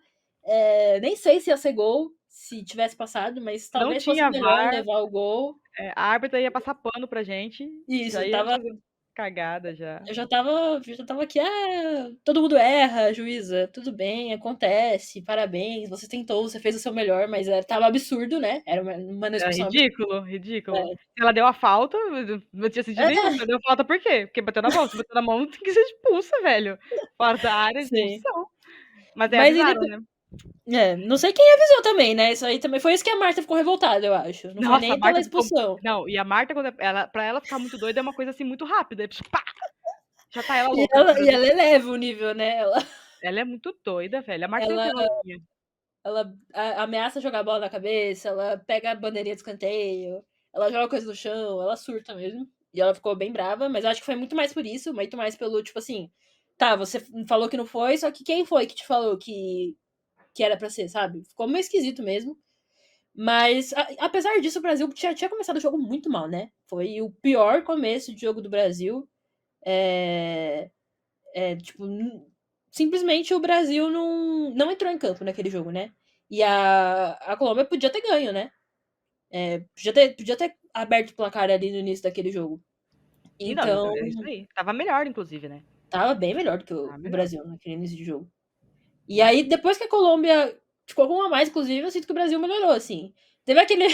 S1: Nem sei se ia ser gol, se tivesse passado, mas
S2: Não
S1: talvez fosse
S2: tinha
S1: melhor
S2: VAR,
S1: levar o gol.
S2: a árbitra ia passar pano pra gente, já
S1: Isso,
S2: ia fazer cagada já.
S1: eu já tava aqui, todo mundo erra, juíza, tudo bem, acontece, parabéns, você tentou, você fez o seu melhor, mas tava absurdo, né? Era uma
S2: É
S1: discussão absurda.
S2: ridículo, ridículo. Se ela deu a falta, não tinha sentido nenhum. Ela deu falta por quê? Porque bateu na mão. Se bateu na mão, tem que ser expulsa, velho. Fora da área,
S1: Sim.
S2: expulsão. Mas aí
S1: Mas
S2: avisaram, né?
S1: não sei quem avisou também, né? Isso aí também foi isso que a Marta ficou revoltada, eu acho. Não foi
S2: Nossa, a
S1: nem pela
S2: Marta ficou.
S1: expulsão.
S2: Não, e a Marta, pra ela ficar muito doida, é uma coisa assim muito rápida. Pá! Já tá ela
S1: E
S2: louca.
S1: ela, e ela eleva o nível, né?
S2: Ela é muito doida, velho. A Marta
S1: Ela,
S2: sempre novinha.
S1: ela ameaça jogar a bola na cabeça, ela pega a bandeirinha de escanteio, ela joga coisa no chão, ela surta mesmo. E ela ficou bem brava, mas eu acho que foi muito mais por isso, muito mais pelo, tipo assim, tá, você falou que não foi, só que quem foi que te falou que era pra ser, sabe? Ficou meio esquisito mesmo. Mas, apesar disso, o Brasil tinha começado o jogo muito mal, né? Foi o pior começo de jogo do Brasil. Tipo, simplesmente o Brasil não entrou em campo naquele jogo, né? E a Colômbia podia ter ganho, né? Podia ter aberto o placar ali no início daquele jogo.
S2: E não,
S1: Então,
S2: é isso aí. Tava melhor, inclusive, né?
S1: tava bem melhor do que
S2: Tava
S1: o
S2: melhor.
S1: Brasil naquele início de jogo. E aí, depois que a Colômbia ficou com um a mais, inclusive, eu sinto que o Brasil melhorou, assim. Teve aquele.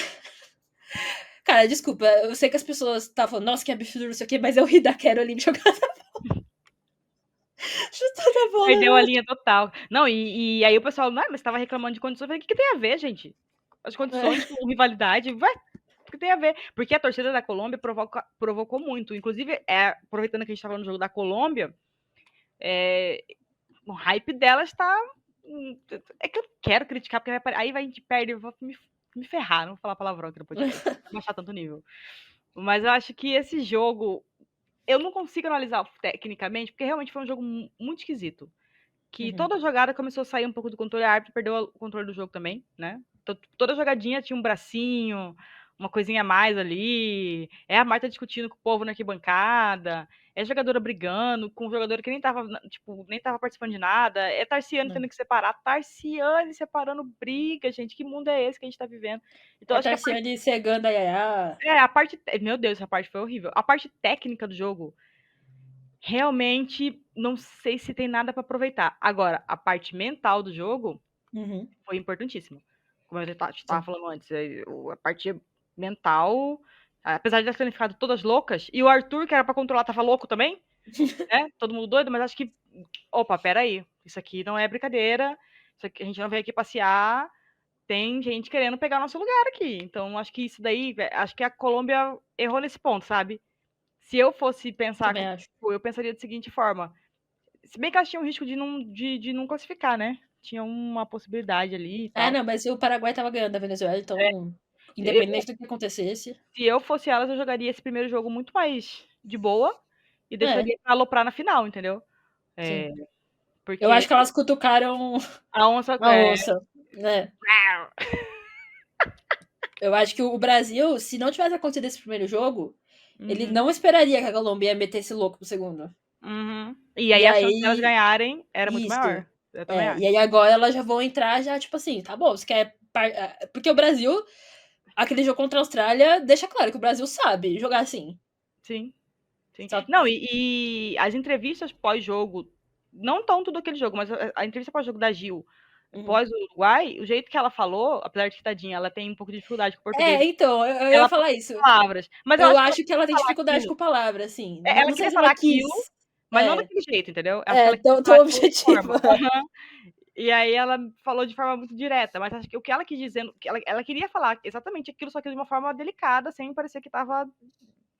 S1: Cara, desculpa, eu sei que as pessoas estavam falando, nossa, que absurdo, não sei o quê, mas eu ri da Caroline jogando chutando a bola.
S2: Perdeu a linha total. Não, e aí o pessoal, não, mas tava reclamando de condições. Eu falei, o que tem a ver, gente? As condições com rivalidade, vai, o que tem a ver? Porque a torcida da Colômbia provocou muito. Inclusive, aproveitando que a gente tava no jogo da Colômbia, o hype dela está. É que eu quero criticar, porque aí a gente perde, eu vou me ferrar, não vou falar palavrão aqui no podcast, não baixar tanto nível. Mas eu acho que esse jogo, eu não consigo analisar tecnicamente, porque realmente foi um jogo muito esquisito. Que toda jogada começou a sair um pouco do controle, a árbitra perdeu o controle do jogo também, né? Toda jogadinha tinha um bracinho, uma coisinha a mais ali. É a Marta discutindo com o povo na arquibancada. É a jogadora brigando com um jogador que nem tava, tipo, nem tava participando de nada. É Tarciane tendo que separar. Tarciane separando briga, gente. Que mundo é esse que a gente tá vivendo? Então,
S1: A
S2: acho que
S1: Tarciane cegando a Yaya.
S2: a parte. Meu Deus, essa parte foi horrível. A parte técnica do jogo realmente não sei se tem nada para aproveitar. Agora, a parte mental do jogo foi importantíssima. Como eu estava falando antes, a parte mental, apesar de elas terem ficado todas loucas, e o Arthur, que era para controlar, tava louco também, né? Todo mundo doido, mas acho que, opa, peraí, isso aqui não é brincadeira, isso aqui, a gente não veio aqui passear, tem gente querendo pegar nosso lugar aqui. Então, acho que isso daí, acho que a Colômbia errou nesse ponto, sabe? Se eu fosse pensar,
S1: Também acho.
S2: eu pensaria da seguinte forma: se bem que elas tinham um risco de não classificar, né? Tinha uma possibilidade ali e tal.
S1: Não, mas o Paraguai tava ganhando da Venezuela, então,
S2: Eu,
S1: independente do que acontecesse.
S2: se eu fosse elas, eu jogaria esse primeiro jogo muito mais de boa e
S1: É,
S2: deixaria pra aloprar na final, entendeu?
S1: sim. Eu
S2: Porque
S1: acho que elas cutucaram
S2: a onça.
S1: a onça, né? Eu acho que o Brasil, se não tivesse acontecido esse primeiro jogo, ele
S2: Uhum,
S1: não esperaria que a Colômbia ia meter esse louco pro segundo.
S2: uhum. E
S1: E
S2: aí a chance delas
S1: aí,
S2: ganharem era muito
S1: isso.
S2: maior. Eu também
S1: E
S2: acho.
S1: aí agora elas já vão entrar já, tipo assim, tá bom, você quer. Porque o Brasil, aquele jogo contra a Austrália, deixa claro que o Brasil sabe jogar assim.
S2: Sim, sim.
S1: Só...
S2: Não, e as entrevistas pós-jogo, não tanto daquele jogo, mas a entrevista pós-jogo da Gil,
S1: Uhum.
S2: pós o Uruguai, o jeito que ela falou, apesar de que tadinha, ela tem um pouco de dificuldade com o português,
S1: Então, eu ia
S2: ela
S1: falar
S2: falou
S1: isso.
S2: palavras. Mas eu
S1: Eu
S2: acho que ela
S1: acho que ela
S2: queria
S1: tem
S2: falar
S1: dificuldade
S2: aquilo.
S1: com palavra, assim.
S2: Ela
S1: Não sei
S2: queria
S1: se ela
S2: falar
S1: quis.
S2: aquilo, mas não
S1: É,
S2: daquele jeito, entendeu? Acho que ela queria
S1: tão
S2: falar aquilo de forma.
S1: objetiva.
S2: E aí ela falou de forma muito direta, mas acho que o que ela quis dizer, que ela queria falar exatamente aquilo, só que de uma forma delicada, sem parecer que estava,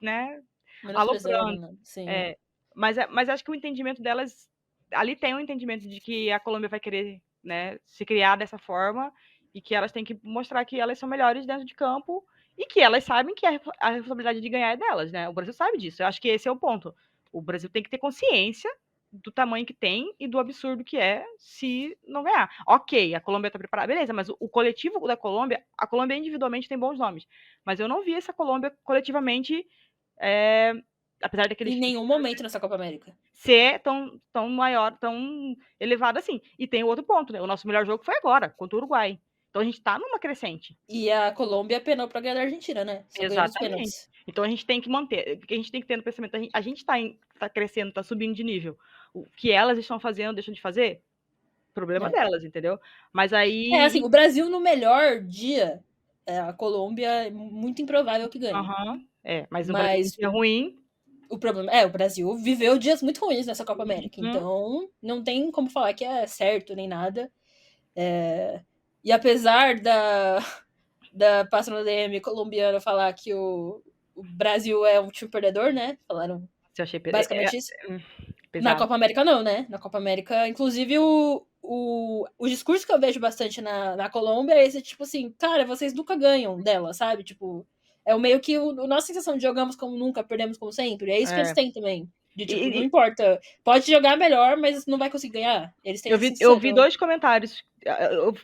S2: né,
S1: Menosprezando,
S2: aloprando.
S1: né? Sim.
S2: É, mas acho que o entendimento delas, ali tem um entendimento de que a Colômbia vai querer, né, se criar dessa forma e que elas têm que mostrar que elas são melhores dentro de campo e que elas sabem que a responsabilidade de ganhar é delas, né? O Brasil sabe disso. Eu acho que esse é o ponto. O Brasil tem que ter consciência do tamanho que tem e do absurdo que é se não ganhar. Ok, a Colômbia tá preparada, beleza, mas o coletivo da Colômbia, a Colômbia individualmente tem bons nomes, mas eu não vi essa Colômbia coletivamente, apesar daqueles
S1: Em nenhum momento nessa Copa América.
S2: ser tão maior, tão elevado assim. E tem outro ponto, né? O nosso melhor jogo foi agora, contra o Uruguai. Então a gente tá numa crescente.
S1: E a Colômbia penou pra ganhar da Argentina, né? Só ganhou nos
S2: Exatamente.
S1: pênaltis.
S2: Então a gente tem que manter, porque a gente tem que ter no pensamento, a gente tá crescendo, tá subindo de nível. O que elas estão fazendo, deixam de fazer, problema delas, entendeu? Mas aí...
S1: assim, o Brasil no melhor dia, a Colômbia é muito improvável que ganhe.
S2: Mas o Brasil é ruim.
S1: O problema o Brasil viveu dias muito ruins nessa Copa América, então não tem como falar que é certo nem nada. E apesar da patrona DM colombiana falar que o Brasil é um time perdedor, né? Falaram basicamente isso. Na Copa América não, né? Na Copa América, inclusive o discurso que eu vejo bastante na Colômbia é esse, tipo assim, cara, vocês nunca ganham dela, sabe? Tipo, é o meio que a nossa sensação de jogamos como nunca, perdemos como sempre. É isso que eles têm também. De tipo, não importa. Pode jogar melhor, mas não vai conseguir ganhar. Eles têm
S2: eu vi 2 comentários. Eu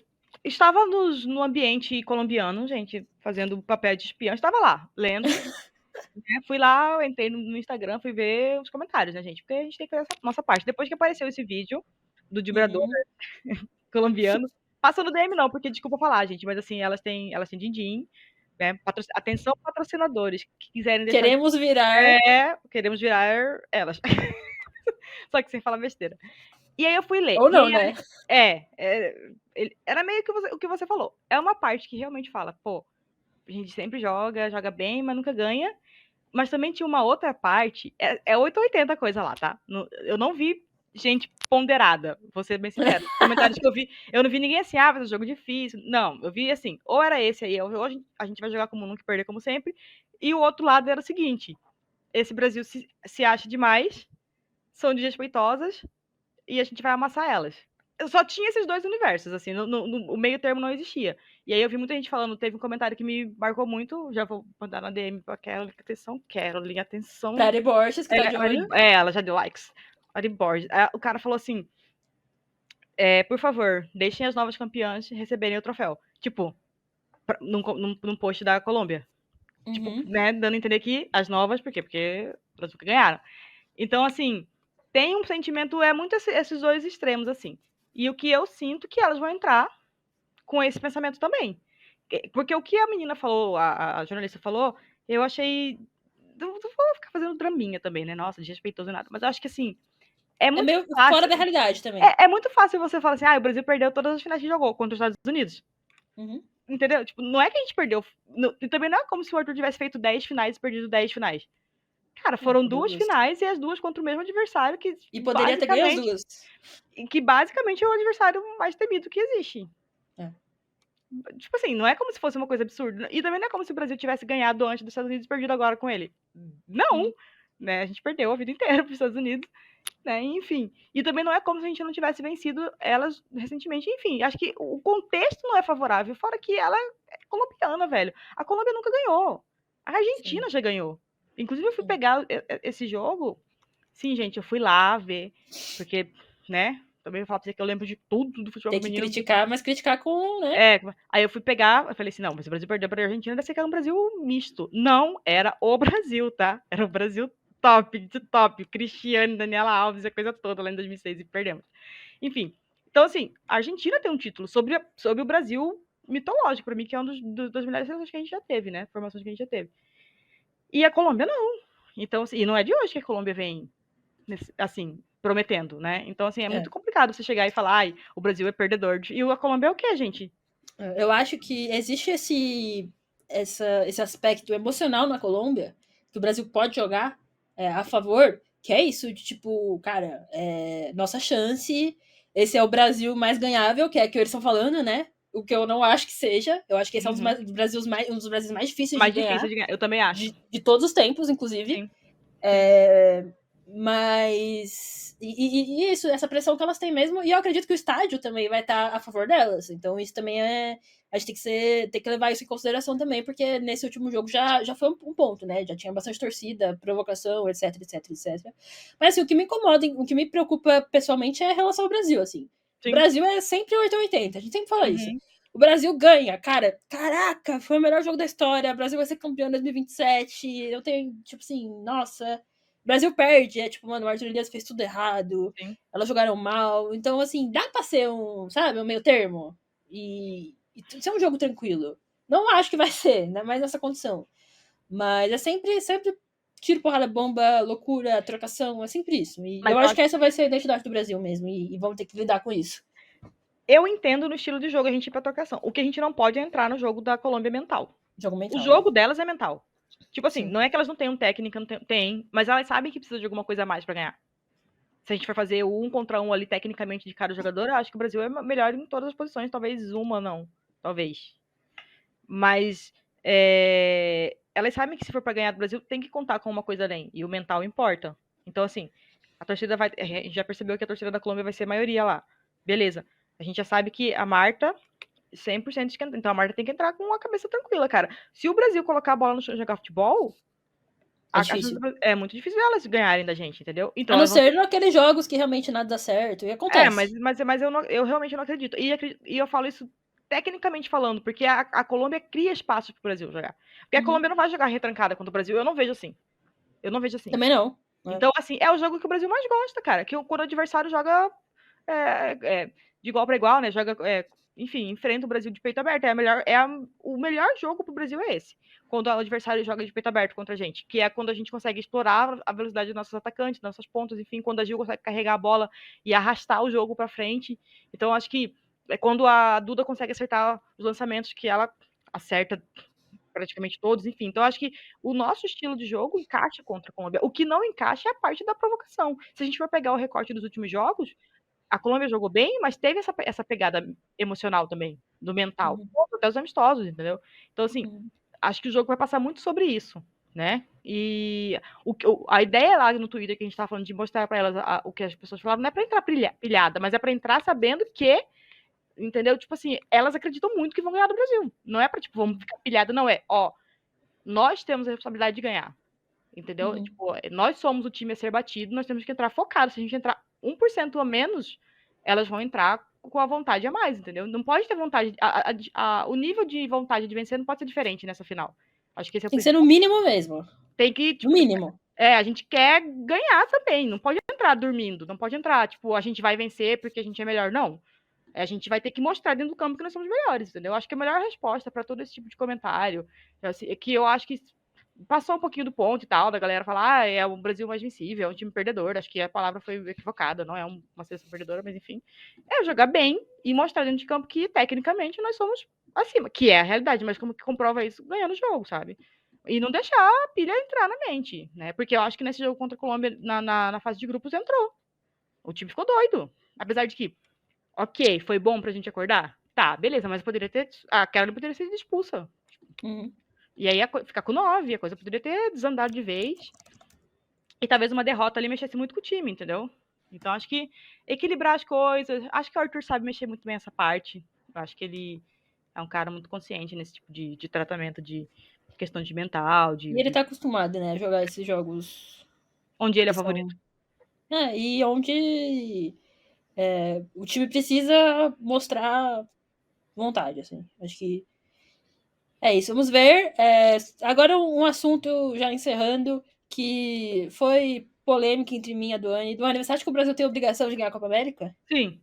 S2: estava no ambiente colombiano, gente, fazendo papel de espião. Estava lá, lendo. Né? Fui lá, entrei no Instagram, fui ver os comentários, né, gente? Porque a gente tem que fazer a nossa parte. Depois que apareceu esse vídeo do vibrador colombiano, passa no DM não, porque desculpa falar, gente, mas assim, elas têm din-din, né? Atenção, patrocinadores que quiserem deixar...
S1: Queremos
S2: virar elas. Só que sem falar besteira. E aí eu fui ler.
S1: Ou não, né?
S2: Era meio que o que você falou. É uma parte que realmente fala, pô, a gente sempre joga bem, mas nunca ganha. Mas também tinha uma outra parte, é 880 a coisa lá, tá? Eu não vi gente ponderada, vou ser bem sincero. Os comentários que eu vi, eu não vi ninguém assim, vai ser um jogo difícil. Não, eu vi assim, ou era esse aí, hoje a gente vai jogar como nunca e perder como sempre. E o outro lado era o seguinte, esse Brasil se acha demais, são desrespeitosas, e a gente vai amassar elas. Eu só tinha esses 2 universos, assim, o meio termo não existia. E aí eu vi muita gente falando, teve um comentário que me marcou muito, já vou mandar na DM pra Carolyn, atenção.
S1: Pra Ari Borges, que tá de olho.
S2: Ela já deu likes. Ari Borges. O cara falou assim, por favor, deixem as novas campeãs receberem o troféu. Tipo, num post da Colômbia. Tipo, né, dando a entender que as novas, por quê? Porque elas nunca ganharam. Então, assim, tem um sentimento, muito esses 2 extremos, assim. E o que eu sinto que elas vão entrar com esse pensamento também. Porque o que a menina falou, a jornalista falou, eu achei... Não vou ficar fazendo draminha também, né? Nossa, desrespeitoso e nada. Mas eu acho que, assim, é muito
S1: meio
S2: fácil,
S1: fora da realidade também.
S2: É muito fácil você falar assim, o Brasil perdeu todas as finais que jogou contra os Estados Unidos. Entendeu? Tipo, não é que a gente perdeu... E também não é como se o Arthur tivesse feito 10 finais e perdido 10 finais. Cara, foram 2 finais e as 2 contra o mesmo adversário que...
S1: E poderia ter ganho as 2.
S2: Que basicamente é o adversário mais temido que existe. Tipo assim, não é como se fosse uma coisa absurda. E também não é como se o Brasil tivesse ganhado antes dos Estados Unidos e perdido agora com ele. Não! Né? A gente perdeu a vida inteira pros Estados Unidos. Né? Enfim. E também não é como se a gente não tivesse vencido elas recentemente. Enfim, acho que o contexto não é favorável. Fora que ela é colombiana, velho. A Colômbia nunca ganhou. A Argentina já ganhou. Inclusive, eu fui pegar esse jogo. Sim, gente, eu fui lá ver. Porque, né? Também vou falar pra você que eu lembro de tudo do futebol feminino.
S1: Tem que criticar, mas criticar com, né?
S2: Aí eu fui pegar, eu falei assim, não, mas se o Brasil perdeu pra Argentina, deve ser que era um Brasil misto. Não, era o Brasil, tá? Era o Brasil top, de top. Cristiane, Daniela Alves, a coisa toda lá em 2006 e perdemos. Enfim, então assim, a Argentina tem um título sobre o Brasil mitológico, pra mim, que é das melhores seleções que a gente já teve, né? Formações que a gente já teve. E a Colômbia não. Então, assim, e não é de hoje que a Colômbia vem, assim, prometendo, né? Então, assim, é muito complicado você chegar e falar, o Brasil é perdedor. E a Colômbia é o quê, gente?
S1: Eu acho que existe esse aspecto emocional na Colômbia, que o Brasil pode jogar a favor, que é isso de tipo, cara, nossa chance, esse é o Brasil mais ganhável, que é o que eles estão falando, né? O que eu não acho que seja. Eu acho que esse é um dos Brasis mais difíceis de ganhar.
S2: Eu também acho.
S1: De todos os tempos, inclusive. Mas. E isso, essa pressão que elas têm mesmo. E eu acredito que o estádio também vai estar a favor delas. Então isso também é. A gente tem que levar isso em consideração também, porque nesse último jogo já foi um ponto, né? Já tinha bastante torcida, provocação, etc, etc, etc. Mas assim, o que me incomoda, o que me preocupa pessoalmente é a relação ao Brasil, assim. O
S2: Sim.
S1: Brasil é sempre 880, a gente sempre fala isso.
S2: Uhum.
S1: O Brasil ganha, cara. Caraca, foi o melhor jogo da história. O Brasil vai ser campeão em 2027. Eu tenho, tipo assim, nossa. O Brasil perde, é tipo, mano, o Arthur Elias fez tudo errado,
S2: Sim.
S1: elas jogaram mal. Então, assim, dá pra ser sabe, um meio termo. E ser um jogo tranquilo. Não acho que vai ser, ainda mais nessa condição. Mas é sempre tiro, porrada, bomba, loucura, trocação, é sempre isso. E
S2: Mas
S1: eu
S2: eu
S1: acho que
S2: acho
S1: essa vai ser a identidade do Brasil mesmo. E vamos ter que lidar com isso.
S2: Eu entendo no estilo de jogo a gente ir pra trocação. O que a gente não pode é entrar no jogo da Colômbia mental.
S1: Jogo
S2: O
S1: mental,
S2: jogo delas é mental. Tipo assim,
S1: sim.
S2: não é que elas não tenham técnica, não tem, mas elas sabem que precisa de alguma coisa a mais pra ganhar. Se a gente for fazer o 1 contra 1 ali, tecnicamente, de cada jogador, eu acho que o Brasil é melhor em todas as posições. Talvez uma, não. Talvez. Mas elas sabem que se for pra ganhar do Brasil, tem que contar com uma coisa além. E o mental importa. Então, assim, a torcida vai. A gente já percebeu que a torcida da Colômbia vai ser a maioria lá. Beleza. A gente já sabe que a Marta 100% esquentado. Então a Marta tem que entrar com a cabeça tranquila, cara. Se o Brasil colocar a bola no chão e jogar futebol,
S1: É difícil.
S2: é muito difícil elas ganharem da gente, entendeu? Então
S1: A não
S2: elas vão ter.
S1: ser naqueles jogos que realmente nada dá certo. E
S2: Mas,
S1: acontece.
S2: eu realmente não acredito. E eu falo isso tecnicamente falando, porque a Colômbia cria espaço pro Brasil jogar. Porque a
S1: Uhum.
S2: Colômbia não vai jogar retrancada contra o Brasil. Eu não vejo assim. Eu não vejo assim.
S1: Também não. Né?
S2: Então, assim, é o jogo que o Brasil mais gosta, cara. Que quando o adversário joga de igual para igual, né? Joga, enfim, enfrenta o Brasil de peito aberto. O melhor jogo pro Brasil é esse. Quando o adversário joga de peito aberto contra a gente, que é quando a gente consegue explorar a velocidade dos nossos atacantes, nossas pontas, enfim, quando a Gil consegue carregar a bola e arrastar o jogo para frente. Então, acho que é quando a Duda consegue acertar os lançamentos, que ela acerta praticamente todos, enfim. Então, acho que o nosso estilo de jogo encaixa contra a Colômbia. O que não encaixa é a parte da provocação. Se a gente for pegar o recorte dos últimos jogos, a Colômbia jogou bem, mas teve essa pegada emocional também, do mental.
S1: Uhum.
S2: Até os amistosos, entendeu? Então, assim,
S1: Uhum.
S2: acho que o jogo vai passar muito sobre isso, né? E a ideia lá no Twitter que a gente tava falando de mostrar para elas o que as pessoas falavam, não é para entrar pilhada, mas é para entrar sabendo que, entendeu? Tipo assim, elas acreditam muito que vão ganhar do Brasil. Não é para tipo, vamos ficar pilhada, não é. Ó, nós temos a responsabilidade de ganhar, entendeu?
S1: Uhum.
S2: Tipo, nós somos o time a ser batido, nós temos que entrar focado. Se a gente entrar 1% a menos, elas vão entrar com a vontade a mais, entendeu? Não pode ter vontade. O nível de vontade de vencer não pode ser diferente nessa final. Acho que esse é o
S1: Tem que ser no
S2: principal.
S1: mínimo mesmo.
S2: Tem que,
S1: No
S2: tipo assim,
S1: mínimo.
S2: a gente quer ganhar também. Não pode entrar dormindo. Não pode entrar, tipo, a gente vai vencer porque a gente é melhor. Não. A gente vai ter que mostrar dentro do campo que nós somos melhores, entendeu? Acho que a melhor resposta para todo esse tipo de comentário é que eu acho que passou um pouquinho do ponto e tal, da galera falar, é o Brasil mais vencível, é um time perdedor. Acho que a palavra foi equivocada, não é uma seleção perdedora, mas enfim. É jogar bem e mostrar dentro de campo que, tecnicamente, nós somos acima, que é a realidade, mas como que comprova isso ganhando o jogo, sabe? E não deixar a pilha entrar na mente, né? Porque eu acho que nesse jogo contra a Colômbia, na fase de grupos, entrou. O time ficou doido. Apesar de que, ok, foi bom pra gente acordar? Tá, beleza, mas poderia ter. A Carol poderia ser expulsa.
S1: Uhum.
S2: E aí ficar com 9, a coisa poderia ter desandado de vez. E talvez uma derrota ali mexesse muito com o time, entendeu? Então acho que equilibrar as coisas. Acho que o Arthur sabe mexer muito bem essa parte. Eu acho que ele é um cara muito consciente nesse tipo de tratamento de questão de mental,
S1: E ele tá acostumado, né, a jogar esses jogos
S2: onde ele é
S1: que
S2: favorito.
S1: são. E onde o time precisa mostrar vontade, assim. Acho que é isso. Vamos ver. Agora um assunto, já encerrando, que foi polêmica entre mim e a Duane. Duane, você acha que o Brasil tem a obrigação de ganhar a Copa América?
S2: Sim.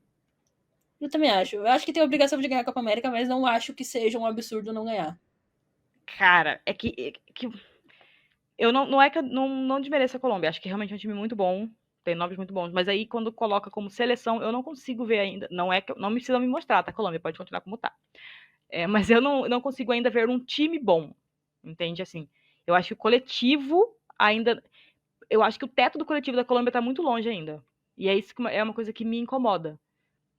S1: Eu também acho. Eu acho que tem a obrigação de ganhar a Copa América, mas não acho que seja um absurdo não ganhar.
S2: Cara, que eu não é que eu não desmereço a Colômbia. Acho que realmente é um time muito bom. Tem nomes muito bons. Mas aí, quando coloca como seleção, eu não consigo ver ainda. Não é que não me precisa me mostrar, tá, Colômbia? Pode continuar como tá. Mas eu não consigo ainda ver um time bom. Entende? Assim, eu acho que o coletivo ainda. Eu acho que o teto do coletivo da Colômbia tá muito longe ainda. E é isso que é uma coisa que me incomoda,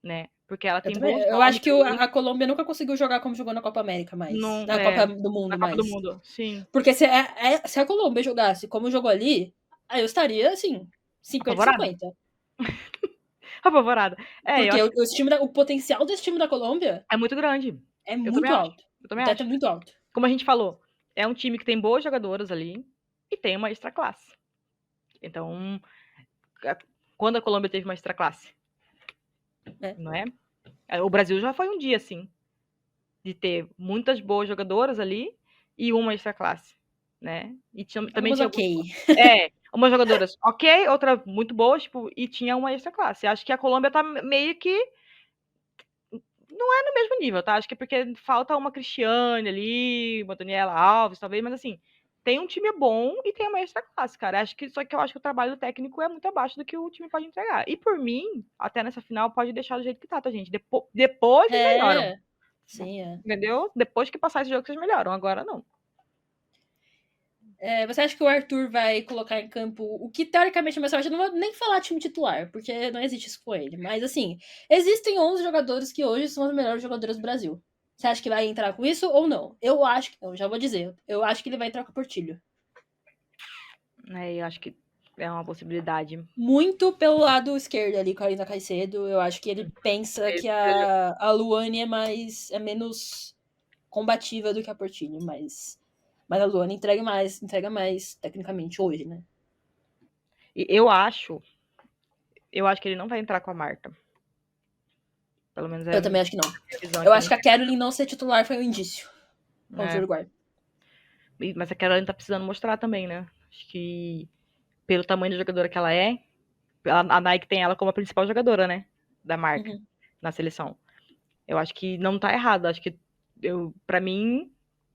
S2: né? Porque ela
S1: Eu
S2: tem
S1: também.
S2: bons
S1: Eu acho
S2: nomes
S1: que
S2: ali.
S1: a Colômbia nunca conseguiu jogar como jogou na Copa América mais.
S2: Não,
S1: Na Copa do
S2: na
S1: Mundo
S2: Copa do
S1: mais.
S2: Mundo. Sim.
S1: Porque se a Colômbia jogasse como jogou ali, aí eu estaria assim.
S2: Apavorada?
S1: 50-50.
S2: Apavorada. Eu
S1: Porque
S2: acho
S1: o potencial desse time da Colômbia
S2: é muito grande.
S1: é
S2: Eu também
S1: muito
S2: acho.
S1: alto.
S2: Eu
S1: O
S2: também
S1: teto
S2: acho.
S1: é muito alto.
S2: Como a gente falou, é um time que tem boas jogadoras ali e tem uma extra classe. Então, quando a Colômbia teve uma extra classe,
S1: É.
S2: não é? O Brasil já foi um dia assim, de ter muitas boas jogadoras ali e uma extra classe, né? E também
S1: Algumas
S2: tinha
S1: ok.
S2: umas jogadoras ok, outra muito boas, tipo, e tinha uma extra classe. Acho que a Colômbia tá meio que não é no mesmo nível, tá? Acho que é porque falta uma Cristiane ali, uma Daniela Alves, talvez, mas assim, tem um time bom e tem uma extra classe, cara. Só que eu acho que o trabalho do técnico é muito abaixo do que o time pode entregar. E por mim, até nessa final, pode deixar do jeito que tá, tá, gente? Depois eles melhoram.
S1: É. Sim, é.
S2: Entendeu? Depois que passar esse jogo, vocês melhoram. Agora não.
S1: Você acha que o Arthur vai colocar em campo o que teoricamente é mais forte? Eu não vou nem falar time titular, porque não existe isso com ele. Mas assim, existem 11 jogadores que hoje são os melhores jogadores do Brasil. Você acha que vai entrar com isso ou não? Eu acho que. Eu já vou dizer. Eu acho que ele vai entrar com o Portilho.
S2: Eu acho que é uma possibilidade.
S1: Muito pelo lado esquerdo ali, com a Karina Caicedo. Eu acho que ele pensa que a Luane é menos combativa do que a Portilho, mas a Luana entrega mais tecnicamente hoje, né?
S2: Eu acho que ele não vai entrar com a Marta. Pelo menos é
S1: Eu
S2: a minha
S1: também acho que não.
S2: visão
S1: Eu
S2: aqui.
S1: acho que a Caroline não ser titular foi um indício contra o
S2: É.
S1: Uruguai.
S2: Mas a Caroline tá precisando mostrar também, né? Acho que pelo tamanho da jogadora que ela é, a Nike tem ela como a principal jogadora, né? Da marca
S1: Uhum.
S2: na seleção. Eu acho que não tá errado. Acho que para mim,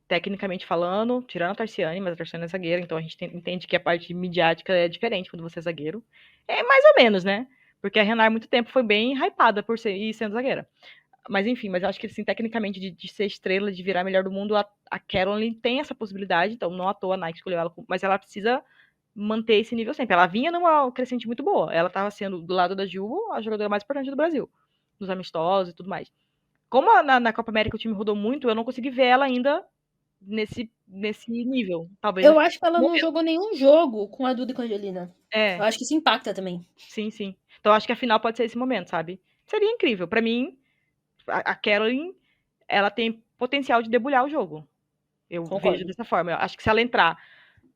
S2: tecnicamente falando, tirando a Tarciane, mas a Tarciane é zagueira, então a gente entende que a parte midiática é diferente quando você é zagueiro. É mais ou menos, né? Porque a Renar muito tempo foi bem hypada por ser sendo zagueira. Mas enfim, mas eu acho que assim, tecnicamente de ser estrela, de virar melhor do mundo, a Caroline tem essa possibilidade, então não à toa a Nike escolheu ela, mas ela precisa manter esse nível sempre. Ela vinha numa crescente muito boa. Ela estava sendo, do lado da Ju, a jogadora mais importante do Brasil, nos amistosos e tudo mais. Como na Copa América o time rodou muito, eu não consegui ver ela ainda nesse nível. Talvez
S1: Eu acho que ela não jogou nenhum jogo com a Duda e com a Angelina. Eu
S2: É,
S1: acho que isso impacta também.
S2: sim, sim. Então acho que a final pode ser esse momento, sabe? Seria incrível. Para mim, a Caroline, ela tem potencial de debulhar o jogo. Eu vejo
S1: Concordo.
S2: dessa forma. Eu acho que se ela entrar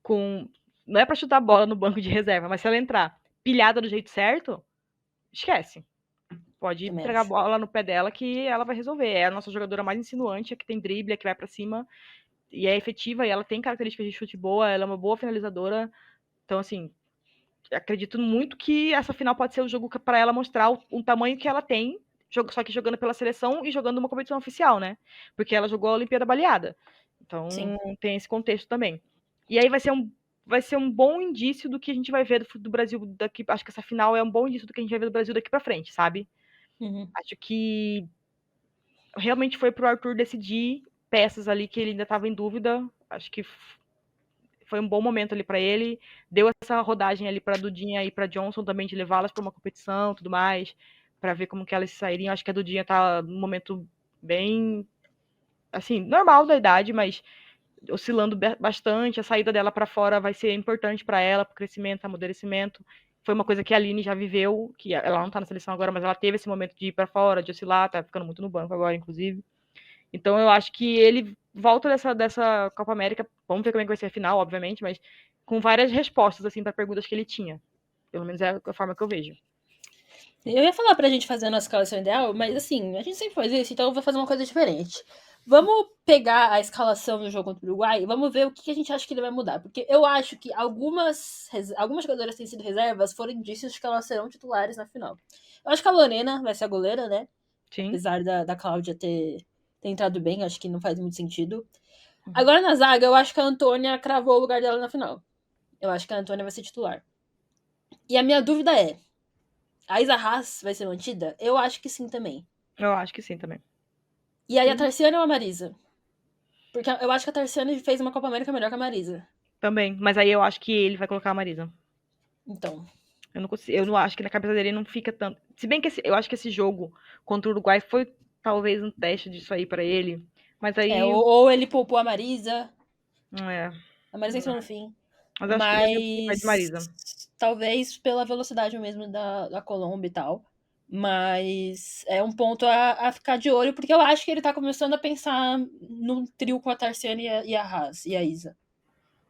S2: com. Não é pra chutar a bola no banco de reserva, mas se ela entrar pilhada do jeito certo, esquece. Pode
S1: Também
S2: entregar a
S1: acho.
S2: bola no pé dela que ela vai resolver. É a nossa jogadora mais insinuante, a que tem drible, a que vai pra cima e é efetiva e ela tem características de chute boa, ela é uma boa finalizadora. Então, assim, acredito muito que essa final pode ser o jogo para ela mostrar o tamanho que ela tem, só que jogando pela seleção e jogando uma competição oficial, né? Porque ela jogou a Olimpíada baleada. Então,
S1: Sim.
S2: tem esse contexto também. E aí vai ser um bom indício do que a gente vai ver do Brasil daqui. Acho que essa final é um bom indício do que a gente vai ver do Brasil daqui para frente, sabe?
S1: Uhum.
S2: Acho que realmente foi pro Arthur decidir peças ali que ele ainda estava em dúvida. Acho que foi um bom momento ali para ele. Deu essa rodagem ali para Dudinha e para Johnson também de levá-las para uma competição, tudo mais, para ver como que elas sairiam. Acho que a Dudinha tá num momento bem assim, normal da idade, mas oscilando bastante. A saída dela para fora vai ser importante para ela, para o crescimento, amadurecimento. Foi uma coisa que a Aline já viveu, que ela não tá na seleção agora, mas ela teve esse momento de ir para fora, de oscilar, tá ficando muito no banco agora, inclusive. Então eu acho que ele volta dessa Copa América, vamos ver como é que vai ser a final, obviamente, mas com várias respostas assim para perguntas que ele tinha. Pelo menos é a forma que eu vejo.
S1: Eu ia falar pra gente fazer a nossa escalação ideal, mas assim, a gente sempre faz isso, então eu vou fazer uma coisa diferente. Vamos pegar a escalação do jogo contra o Uruguai e vamos ver o que a gente acha que ele vai mudar. Porque eu acho que algumas jogadoras que têm sido reservas foram indícios de que elas serão titulares na final. Eu acho que a Lorena vai ser a goleira, né?
S2: Sim.
S1: Apesar da Cláudia ter entrado bem, acho que não faz muito sentido. Agora na zaga, eu acho que a Antônia cravou o lugar dela na final. Eu acho que a Antônia vai ser titular. E a minha dúvida é: a Isa Haas vai ser mantida? Eu acho que sim também.
S2: Eu acho que sim também.
S1: E aí a Tarciane ou a Marisa? Porque eu acho que a Tarciane fez uma Copa América melhor que a Marisa.
S2: Também, mas aí eu acho que ele vai colocar a Marisa.
S1: Então.
S2: Eu não acho que na cabeça dele não fica tanto. Se bem que eu acho que esse jogo contra o Uruguai foi talvez um teste disso aí para ele. Mas aí
S1: Ou ele poupou a Marisa.
S2: é,
S1: A Marisa entrou no fim.
S2: Mas acho que vai ser vai de
S1: Mas
S2: Marisa.
S1: talvez pela velocidade mesmo da Colômbia e tal. Mas é um ponto a ficar de olho, porque eu acho que ele tá começando a pensar num trio com a Tarciana e a Haas e a Isa.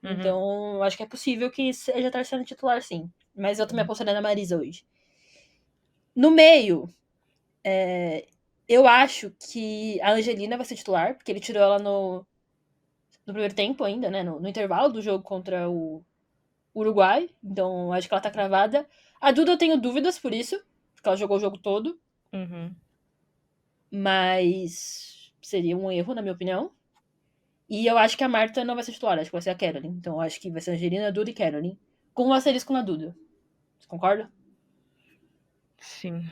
S2: Uhum.
S1: Então, eu acho que é possível que seja a Tarciana titular, sim. Mas eu tô me apostando na Marisa hoje. No meio, eu acho que a Angelina vai ser titular, porque ele tirou ela no primeiro tempo ainda, né? No intervalo do jogo contra o Uruguai. Então, acho que ela tá cravada. A Duda eu tenho dúvidas por isso, porque ela jogou o jogo todo.
S2: Uhum.
S1: Mas seria um erro, na minha opinião. E eu acho que a Marta não vai ser titular, acho que vai ser a Caroline. Então, eu acho que vai ser a Angelina, a Duda e Caroline. Com o asterisco na Duda. Você concorda?
S2: Sim.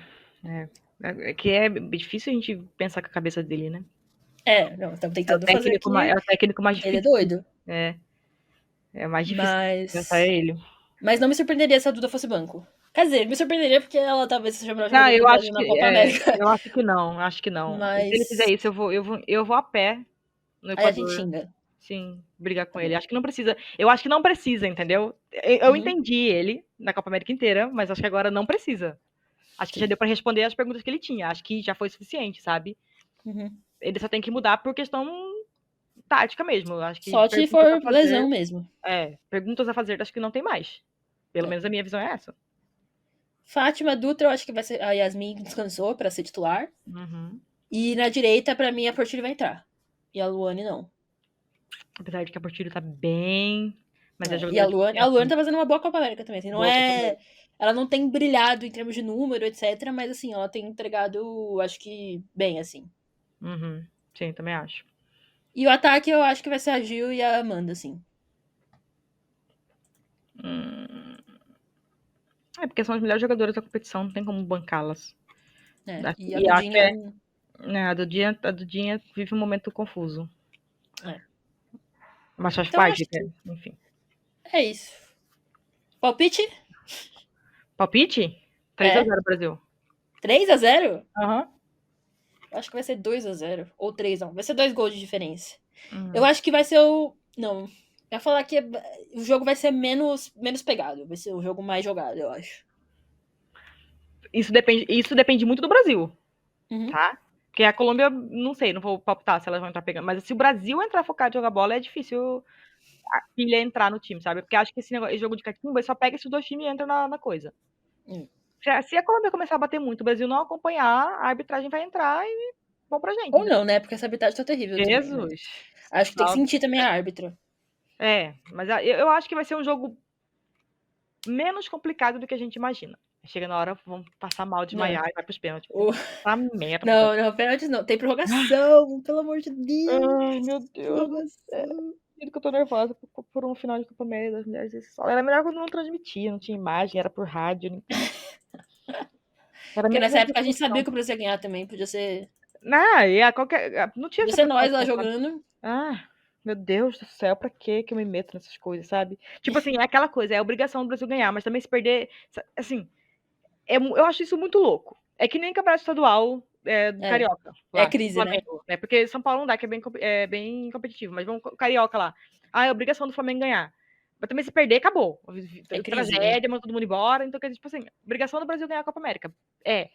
S2: É que é difícil a gente pensar com a cabeça dele, né?
S1: Não, estamos tentando fazer
S2: É
S1: aqui.
S2: o técnico mais
S1: Ele é
S2: difícil.
S1: doido.
S2: É, é mais difícil pensar
S1: Mas.
S2: ele.
S1: Mas não me surpreenderia se a Duda fosse banco. Quer dizer, me surpreenderia porque ela talvez seja a melhor
S2: Não,
S1: jogadora do Brasil na Copa América.
S2: eu acho que não, acho que não. Se ele fizer
S1: Mas.
S2: isso, eu vou a pé no
S1: Aí a gente
S2: Equador,
S1: xinga.
S2: sim, brigar
S1: Tá
S2: com ele.
S1: bom.
S2: Acho que não precisa. Eu acho que não precisa, entendeu? Eu
S1: Uhum,
S2: entendi ele na Copa América inteira, mas acho que agora não precisa. Acho que já
S1: sim.
S2: deu pra responder as perguntas que ele tinha. Acho que já foi suficiente, sabe?
S1: Uhum.
S2: Ele só tem que mudar por questão tática mesmo. Acho que
S1: Só se
S2: perguntas a
S1: for lesão
S2: fazer.
S1: mesmo.
S2: Perguntas a fazer, acho que não tem mais. Pelo
S1: É.
S2: menos a minha visão é essa.
S1: Fátima Dutra, eu acho que vai ser. A Yasmin descansou pra ser titular.
S2: Uhum.
S1: E na direita, pra mim, a Portilho vai entrar. E a Luane não.
S2: Apesar de que a Portilho tá bem. Mas é
S1: E
S2: jogadora de
S1: A
S2: confiança.
S1: Luane tá fazendo uma boa Copa América também. Assim, não
S2: Boa Copa América.
S1: é. Ela não tem brilhado em termos de número, etc. Mas assim, ela tem entregado, acho que, bem, assim.
S2: Uhum. Sim, também acho.
S1: E o ataque eu acho que vai ser a Gil e a Amanda, assim.
S2: Hum. Porque são as melhores jogadoras da competição, não tem como bancá-las.
S1: E a
S2: E acho que
S1: Dudinha.
S2: né, a Dudinha vive um momento confuso.
S1: É.
S2: Mas faz
S1: Então
S2: parte,
S1: acho que
S2: enfim.
S1: é isso. Palpite?
S2: Palpite? 3 a
S1: É.
S2: 0 Brasil.
S1: 3-0?
S2: Aham.
S1: Eu acho que vai ser 2-0. Ou 3-1. Vai ser 2 gols de diferença. Eu
S2: Uhum.
S1: acho que vai ser o. Não. Eu ia falar que o jogo vai ser menos pegado. Vai ser o jogo mais jogado, eu acho.
S2: Isso depende muito do Brasil,
S1: Uhum.
S2: tá? Porque a Colômbia, não sei, não vou palpitar se elas vão entrar pegando. Mas se o Brasil entrar focado em jogar bola, é difícil a filha entrar no time, sabe? Porque acho que esse jogo de catimba só pega esses dois times e entra na coisa.
S1: Hum.
S2: Se a Colômbia começar a bater muito, o Brasil não acompanhar, a arbitragem vai entrar e bom pra gente,
S1: Ou
S2: né?
S1: não, né? Porque essa arbitragem tá terrível também, mas.
S2: Jesus.
S1: Acho que tem que sentir também a árbitra.
S2: Mas eu acho que vai ser um jogo menos complicado do que a gente imagina. Chega na hora, vamos passar mal,
S1: Não.
S2: desmaiar e vai pros pênaltis.
S1: O-
S2: Puta merda.
S1: Não, não, pênaltis não. Tem prorrogação, pelo amor de Deus.
S2: Ai, meu Deus do céu.
S1: Prorrogação.
S2: Que eu tô nervosa por um final de Copa América das Mulheres desse solo. Era melhor quando não transmitia, não tinha imagem, era por rádio. Era
S1: Porque
S2: menos
S1: nessa época a gente sabia
S2: repercussão.
S1: que o Brasil ia ganhar também.
S2: Não, não tinha
S1: Podia
S2: essa
S1: ser nós lá
S2: preocupação, sabe?
S1: jogando.
S2: Ah, meu Deus do céu, pra que eu me meto nessas coisas, sabe? Tipo assim, é aquela coisa, é a obrigação do Brasil ganhar, mas também se perder, assim, eu acho isso muito louco. É que nem campeonato estadual do
S1: É.
S2: Carioca,
S1: É
S2: lá,
S1: crise, né?
S2: Flamengo, né? Porque São Paulo não dá, que é bem competitivo, mas vamos Carioca lá. Ah, é obrigação do Flamengo ganhar. Mas também se perder, acabou.
S1: É crise, né?
S2: Tragédia, manda todo mundo embora. Então, quer dizer, tipo assim, obrigação do Brasil ganhar a Copa América. É.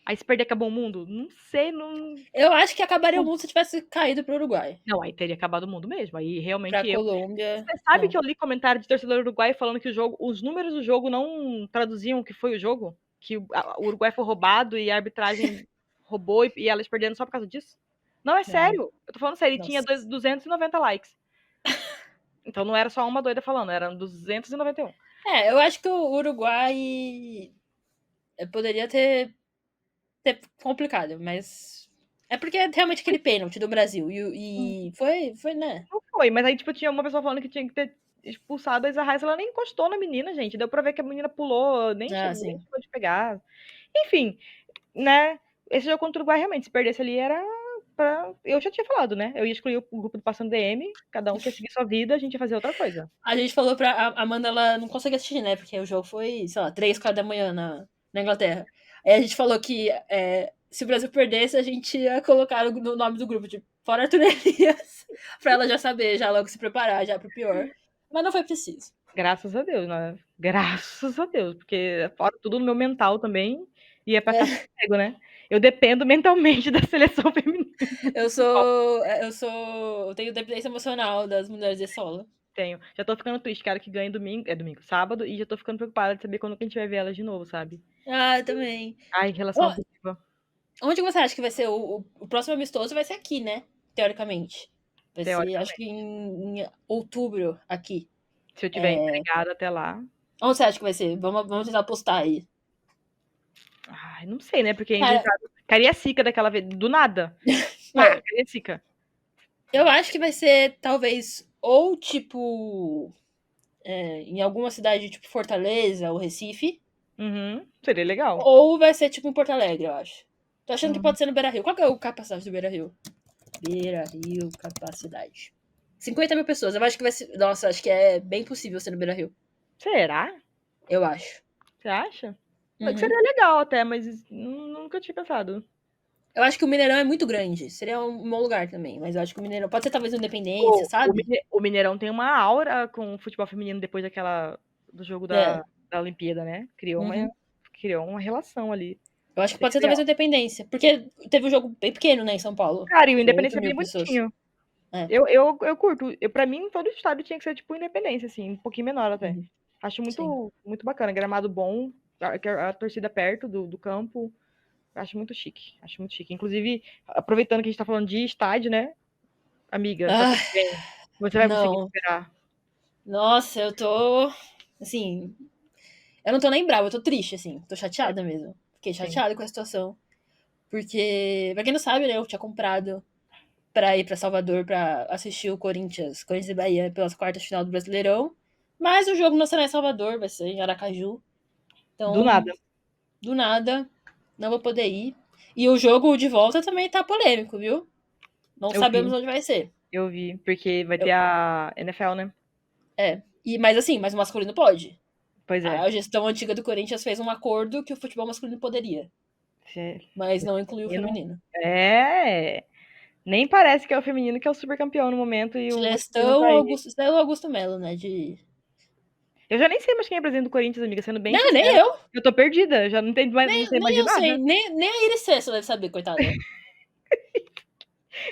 S2: Aí se perder, acabou o mundo? Não sei, não.
S1: Eu acho que acabaria o mundo se tivesse caído pro Uruguai.
S2: Não, aí teria acabado o mundo mesmo. Aí
S1: Pra
S2: realmente eu.
S1: Colômbia,
S2: Você sabe que
S1: não.
S2: eu li comentário de torcedor uruguaio falando que os números do jogo não traduziam o que foi o jogo? Que o Uruguai foi roubado e a arbitragem roubou e elas perderam só por causa disso? Não, é
S1: Não.
S2: sério. Eu tô falando sério, ele tinha
S1: Nossa.
S2: 290 likes. Então não era só uma doida falando, eram 291.
S1: Eu acho que o Uruguai poderia ter complicado, mas. É porque é realmente aquele pênalti do Brasil. E foi, né?
S2: Não foi, mas aí, tipo, tinha uma pessoa falando que tinha que ter expulsado a Isa Reis, ela nem encostou na menina, gente. Deu pra ver que a menina pulou,
S1: Ah,
S2: nem
S1: sim.
S2: chegou de pegar. Enfim, né? Esse jogo contra o Uruguai, realmente, se perdesse ali, era pra. Eu já tinha falado, né? Eu ia excluir o grupo do Passando DM, cada um quer seguir sua vida, a gente ia fazer outra coisa.
S1: A gente falou pra Amanda, ela não consegue assistir, né? Porque o jogo foi, sei lá, 3, 4 da manhã na Inglaterra. Aí a gente falou que se o Brasil perdesse, a gente ia colocar no nome do grupo, tipo, fora Arthur Elias, pra ela já saber, já logo se preparar já pro pior. Mas não foi preciso.
S2: Graças a Deus, né? Graças a Deus, porque fora tudo no meu mental também ia pra casa
S1: É,
S2: cego, né? Eu dependo mentalmente da seleção feminina.
S1: eu tenho dependência emocional das mulheres de solo.
S2: Tenho. Já tô ficando triste, cara, que ganha sábado, e já tô ficando preocupada de saber quando que a gente vai ver elas de novo, sabe?
S1: Ah, eu também.
S2: Ai, relação
S1: Ó,
S2: abusiva.
S1: onde você acha que vai ser o próximo amistoso? Vai ser aqui, né? Teoricamente. Vai ser, acho que
S2: Teoricamente.
S1: em outubro, aqui.
S2: Se eu tiver empregada até lá.
S1: Onde você acha que vai ser? Vamos tentar postar aí.
S2: Ai, não sei, né? Porque
S1: Cara,
S2: inventaram Cariacica daquela vez, do nada. Pá,
S1: é,
S2: Cariacica.
S1: eu acho que vai ser talvez ou tipo em alguma cidade tipo Fortaleza ou Recife,
S2: Uhum, seria legal.
S1: ou vai ser tipo em Porto Alegre, eu acho. Tô achando que
S2: Uhum.
S1: pode ser no Beira Rio. Qual que é a capacidade do Beira Rio? Beira Rio, capacidade. 50 mil pessoas. Eu acho que vai ser. Nossa, acho que é bem possível ser no Beira Rio.
S2: Será?
S1: Eu acho.
S2: Você acha? Que
S1: Uhum.
S2: seria legal até, mas nunca tinha pensado.
S1: Eu acho que o Mineirão é muito grande. Seria um bom lugar também. Mas eu acho que o Mineirão. Pode ser talvez o Independência,
S2: Pô,
S1: sabe?
S2: O Mineirão tem uma aura com o futebol feminino depois do jogo
S1: É.
S2: da Olimpíada, né?
S1: Uhum.
S2: Criou uma relação ali.
S1: Eu acho que pode
S2: Seria
S1: ser talvez o
S2: legal.
S1: Independência. Porque teve um jogo bem pequeno, né, em São Paulo.
S2: Cara, e o
S1: Foi 8
S2: Independência é
S1: mil
S2: bem
S1: pessoas.
S2: bonitinho.
S1: É.
S2: Eu curto. Pra mim, todo estado tinha que ser tipo Independência, assim, um pouquinho menor até.
S1: Uhum.
S2: Acho
S1: Sim.
S2: muito bacana. Gramado bom, a torcida perto do campo. Acho muito chique. Acho muito chique. Inclusive, aproveitando que a gente tá falando de estádio, né? Amiga, tá
S1: Ah,
S2: tudo bem. Você vai conseguir
S1: não.
S2: esperar.
S1: Nossa, eu tô. Assim. Eu não tô nem brava, eu tô triste, assim. Tô
S2: É,
S1: chateada mesmo. Fiquei
S2: sim.
S1: chateada com a situação. Porque, pra quem não sabe, né, eu tinha comprado pra ir pra Salvador pra assistir o Corinthians e Bahia pelas quartas de final do Brasileirão. Mas o jogo não será em Salvador, vai ser em Aracaju.
S2: Do
S1: Então,
S2: nada.
S1: do nada, não vou poder ir. E o jogo de volta também tá polêmico, viu? Não
S2: Eu
S1: sabemos
S2: vi.
S1: onde vai ser.
S2: Eu vi. Porque vai ter
S1: Eu-
S2: a NFL, né?
S1: mas assim, mas o masculino pode.
S2: Pois é.
S1: A gestão antiga do Corinthians fez um acordo que o futebol masculino poderia, mas não incluiu o
S2: Feminino.
S1: feminino.
S2: É. Nem parece que é o feminino que é o super campeão no momento e o masculino tá aí.
S1: Gestão Augusto Melo, né?
S2: Eu já nem sei mais quem é presidente do Corinthians, amiga, sendo bem
S1: Não, nem
S2: sincera.
S1: eu.
S2: Eu tô perdida, já não, tenho mais, não sei mais
S1: Nem
S2: de
S1: eu sei.
S2: nada.
S1: Nem a Iris Cessa deve saber, coitada.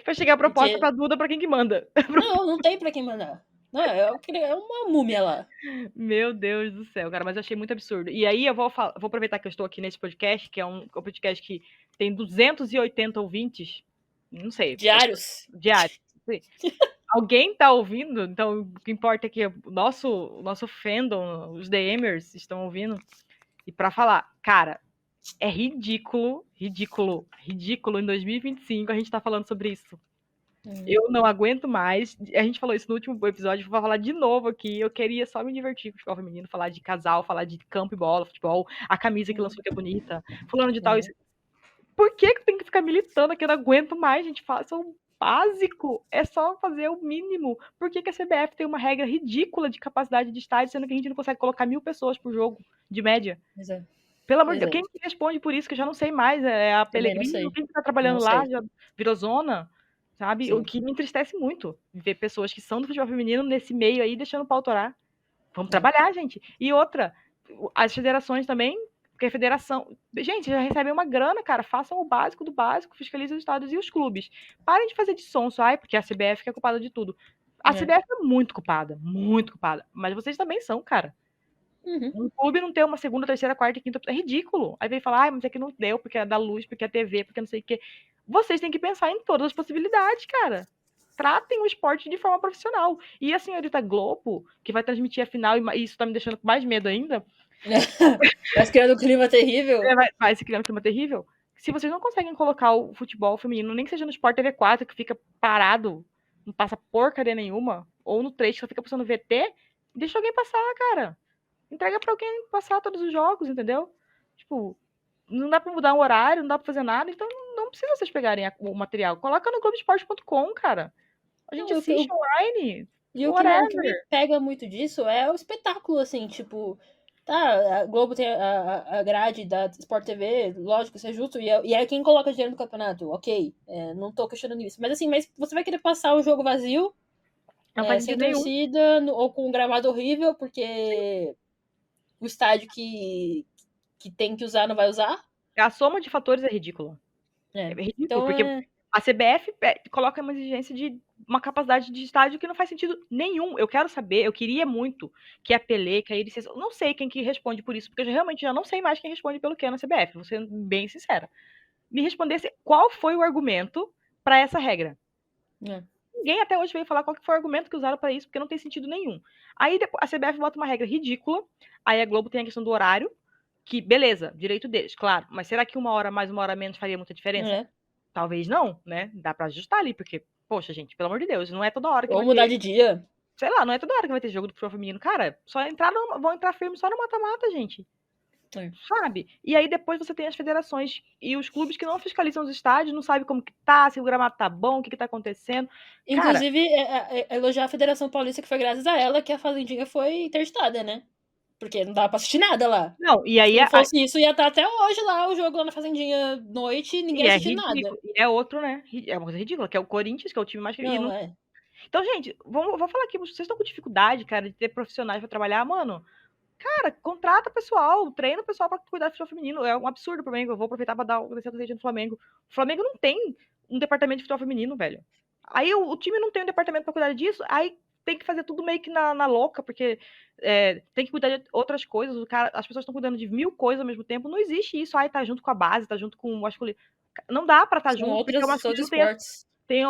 S2: Vai chegar a proposta
S1: Porque.
S2: pra Duda pra quem que manda.
S1: Não tem pra quem mandar. Não, é uma múmia lá.
S2: Meu Deus do céu, cara, mas eu achei muito absurdo. E aí vou aproveitar que eu estou aqui nesse podcast, que é um podcast que tem 280 ouvintes, não sei,
S1: Diários.
S2: diários. Alguém tá ouvindo, então o que importa é que o nosso fandom, os DMers estão ouvindo, e pra falar, cara, é ridículo, ridículo, ridículo em 2025 a gente tá falando sobre isso. Eu não aguento mais. A gente falou isso no último episódio, vou falar de novo aqui. Eu queria só me divertir com o futebol feminino, falar de casal, falar de campo e bola, futebol, a camisa que lançou que é bonita, fulano de tal. Isso. Por que tem que ficar militando aqui? Eu não aguento mais, gente. Faça o básico. É só fazer o mínimo. Por que a CBF tem uma regra ridícula de capacidade de estádio, sendo que a gente não consegue colocar 1.000 pessoas por jogo, de média?
S1: Pois é.
S2: Pelo amor de
S1: Pois
S2: Deus,
S1: é.
S2: quem que responde por isso que eu já não sei mais? É a
S1: Também não
S2: Pellegrino?
S1: sei.
S2: Quem que tá
S1: Não
S2: trabalhando lá?
S1: sei.
S2: Já virou zona? Sabe? O
S1: Sim.
S2: que me entristece muito, ver pessoas que são do futebol feminino nesse meio aí, deixando o pau torar. Vamos
S1: É.
S2: trabalhar, gente. E outra, as federações também, porque a federação. Gente, já recebem uma grana, cara. Façam o básico do básico, fiscalizem os estados e os clubes. Parem de fazer de sonso, ai, porque a CBF que é culpada de tudo. A
S1: É.
S2: CBF é muito culpada, muito culpada. Mas vocês também são, cara.
S1: Uhum.
S2: Um clube não ter uma segunda, terceira, quarta e quinta é ridículo. Aí vem falar, ah, mas é que não deu, porque é da luz, porque é TV, porque não sei o quê. Vocês têm que pensar em todas as possibilidades, cara. Tratem o esporte de forma profissional. E a senhorita Globo, que vai transmitir a final, e isso tá me deixando com mais medo ainda,
S1: Vai criando um clima terrível.
S2: vai se criando um clima terrível. Se vocês não conseguem colocar o futebol feminino, nem que seja no Sport TV 4, que fica parado, não passa porcaria nenhuma, ou no 3, que só fica passando VT, deixa alguém passar, cara. Entrega pra alguém passar todos os jogos, entendeu? Tipo, não dá pra mudar o horário, não dá pra fazer nada, então não precisa vocês pegarem o material. Coloca no Globoesporte.com, cara. A gente
S1: Não,
S2: assiste online,
S1: e o que me
S2: whatever.
S1: pega muito disso é o espetáculo, assim, tipo. Tá, a Globo tem a grade da Sport TV, lógico, isso é justo, e é quem coloca dinheiro no campeonato, ok. Não tô questionando isso. Mas assim, mas você vai querer passar o jogo vazio
S2: Não faz
S1: sem
S2: sentido nenhum.
S1: torcida, ou com um gramado horrível, porque o estádio que tem que usar não vai usar.
S2: A soma de fatores é ridícula. É
S1: É.
S2: ridículo,
S1: Então,
S2: porque a CBF coloca uma exigência de uma capacidade de estádio que não faz sentido nenhum. Eu quero saber, eu queria muito que a Pelé, que a Iris, eu não sei quem que responde por isso, porque eu realmente já não sei mais quem responde pelo que na CBF, vou ser bem sincera. Me respondesse qual foi o argumento para essa regra.
S1: é.
S2: Ninguém até hoje veio falar qual que foi o argumento que usaram para isso, porque não tem sentido nenhum. Aí a CBF bota uma regra ridícula, aí a Globo tem a questão do horário, que beleza, direito deles, claro, mas será que 1 hora mais 1 hora menos faria muita diferença?
S1: É.
S2: Talvez não, né? Dá pra ajustar ali, porque, poxa, gente, pelo amor de Deus, não é toda hora que
S1: Ou
S2: vai
S1: mudar
S2: ter.
S1: de dia.
S2: Sei lá, não é toda hora que vai ter jogo do futebol feminino. Cara, vão entrar firme só no mata-mata, gente.
S1: É.
S2: Sabe? E aí depois você tem as federações e os clubes que não fiscalizam os estádios, não sabem como que tá, se o gramado tá bom, o que tá acontecendo. Cara,
S1: Inclusive, elogiar a Federação Paulista, que foi graças a ela que a Fazendinha foi interditada, né? Porque não dava pra assistir nada lá.
S2: não, e aí
S1: Se não fosse isso, ia estar até hoje lá o jogo lá na Fazendinha noite e ninguém
S2: e é
S1: assistindo nada.
S2: ridículo. E é outro, né? É uma coisa ridícula, que é o Corinthians, que é o time mais. E
S1: Não,
S2: não...
S1: é.
S2: Então, gente, vou falar aqui, vocês estão com dificuldade, cara, de ter profissionais pra trabalhar, mano. Cara, contrata pessoal, treina o pessoal pra cuidar do futebol feminino. É um absurdo pro Flamengo. Eu vou aproveitar pra dar o desejo do Flamengo. O Flamengo não tem um departamento de futebol feminino, velho. Aí o time não tem um departamento pra cuidar disso, aí tem que fazer tudo meio que na louca, porque tem que cuidar de outras coisas. As pessoas estão cuidando de 1000 coisas ao mesmo tempo. Não existe isso. Aí tá junto com a base, tá junto com o masculino. Não dá pra estar
S1: São
S2: junto, porque o
S1: outros
S2: masculino
S1: esportes.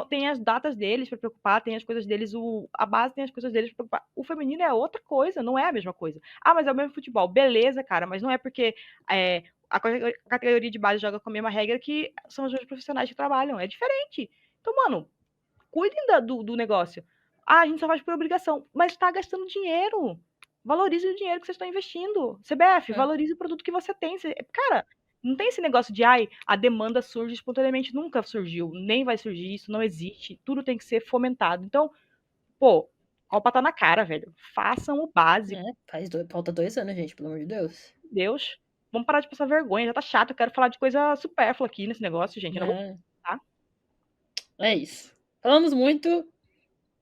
S2: tem as datas deles para preocupar, tem as coisas deles, a base tem as coisas deles para preocupar. O feminino é outra coisa, não é a mesma coisa. Ah, mas é o mesmo futebol. Beleza, cara, mas não é porque a categoria de base joga com a mesma regra que são os mesmos profissionais que trabalham. É diferente. Então, mano, cuidem do negócio. Ah, a gente só faz por obrigação, mas tá gastando dinheiro. Valorize o dinheiro que vocês estão investindo. CBF, valorize o produto que você tem. Cara, não tem esse negócio de, a demanda surge espontaneamente. Nunca surgiu, nem vai surgir, isso não existe. Tudo tem que ser fomentado. Então, pô, Copa tá na cara, velho. Façam o básico.
S1: Falta 2 anos, gente, pelo amor de Deus.
S2: Deus. Vamos parar de passar vergonha, já tá chato. Eu quero falar de coisa supérflua aqui nesse negócio, gente. Eu não vou... tá?
S1: É isso. Falamos muito.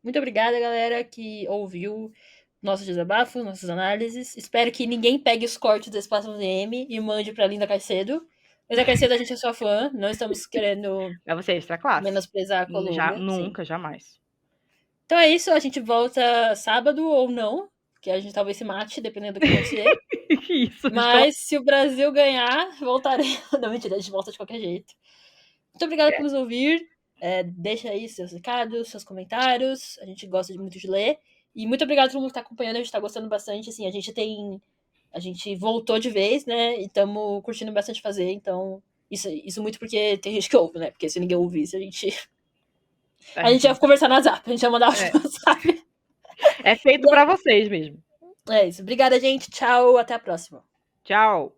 S1: Muito obrigada, galera, que ouviu nossos desabafos, nossas análises. Espero que ninguém pegue os cortes do Espaço DM e mande pra Linda Caicedo. Mas a Caicedo a gente é sua fã, não estamos querendo
S2: você é extra classe.
S1: menosprezar a Colômbia.
S2: Nunca, jamais.
S1: Então é isso, a gente volta sábado ou não, que a gente talvez se mate, dependendo do que acontecer.
S2: Isso,
S1: mas se o Brasil ganhar, voltaremos. Não, mentira, a gente volta de qualquer jeito. Muito obrigada por nos ouvir. Deixa aí seus recados, seus comentários. A gente gosta muito de ler. E muito obrigado a todo mundo que tá acompanhando. A gente tá gostando bastante. Assim, a gente voltou de vez, né? E estamos curtindo bastante fazer. Então, isso muito porque tem gente que ouve, né? Porque se ninguém ouvisse, a gente ia conversar no WhatsApp. A gente ia mandar áudio no WhatsApp.
S2: É feito pra vocês mesmo.
S1: É isso. Obrigada, gente. Tchau. Até a próxima.
S2: Tchau.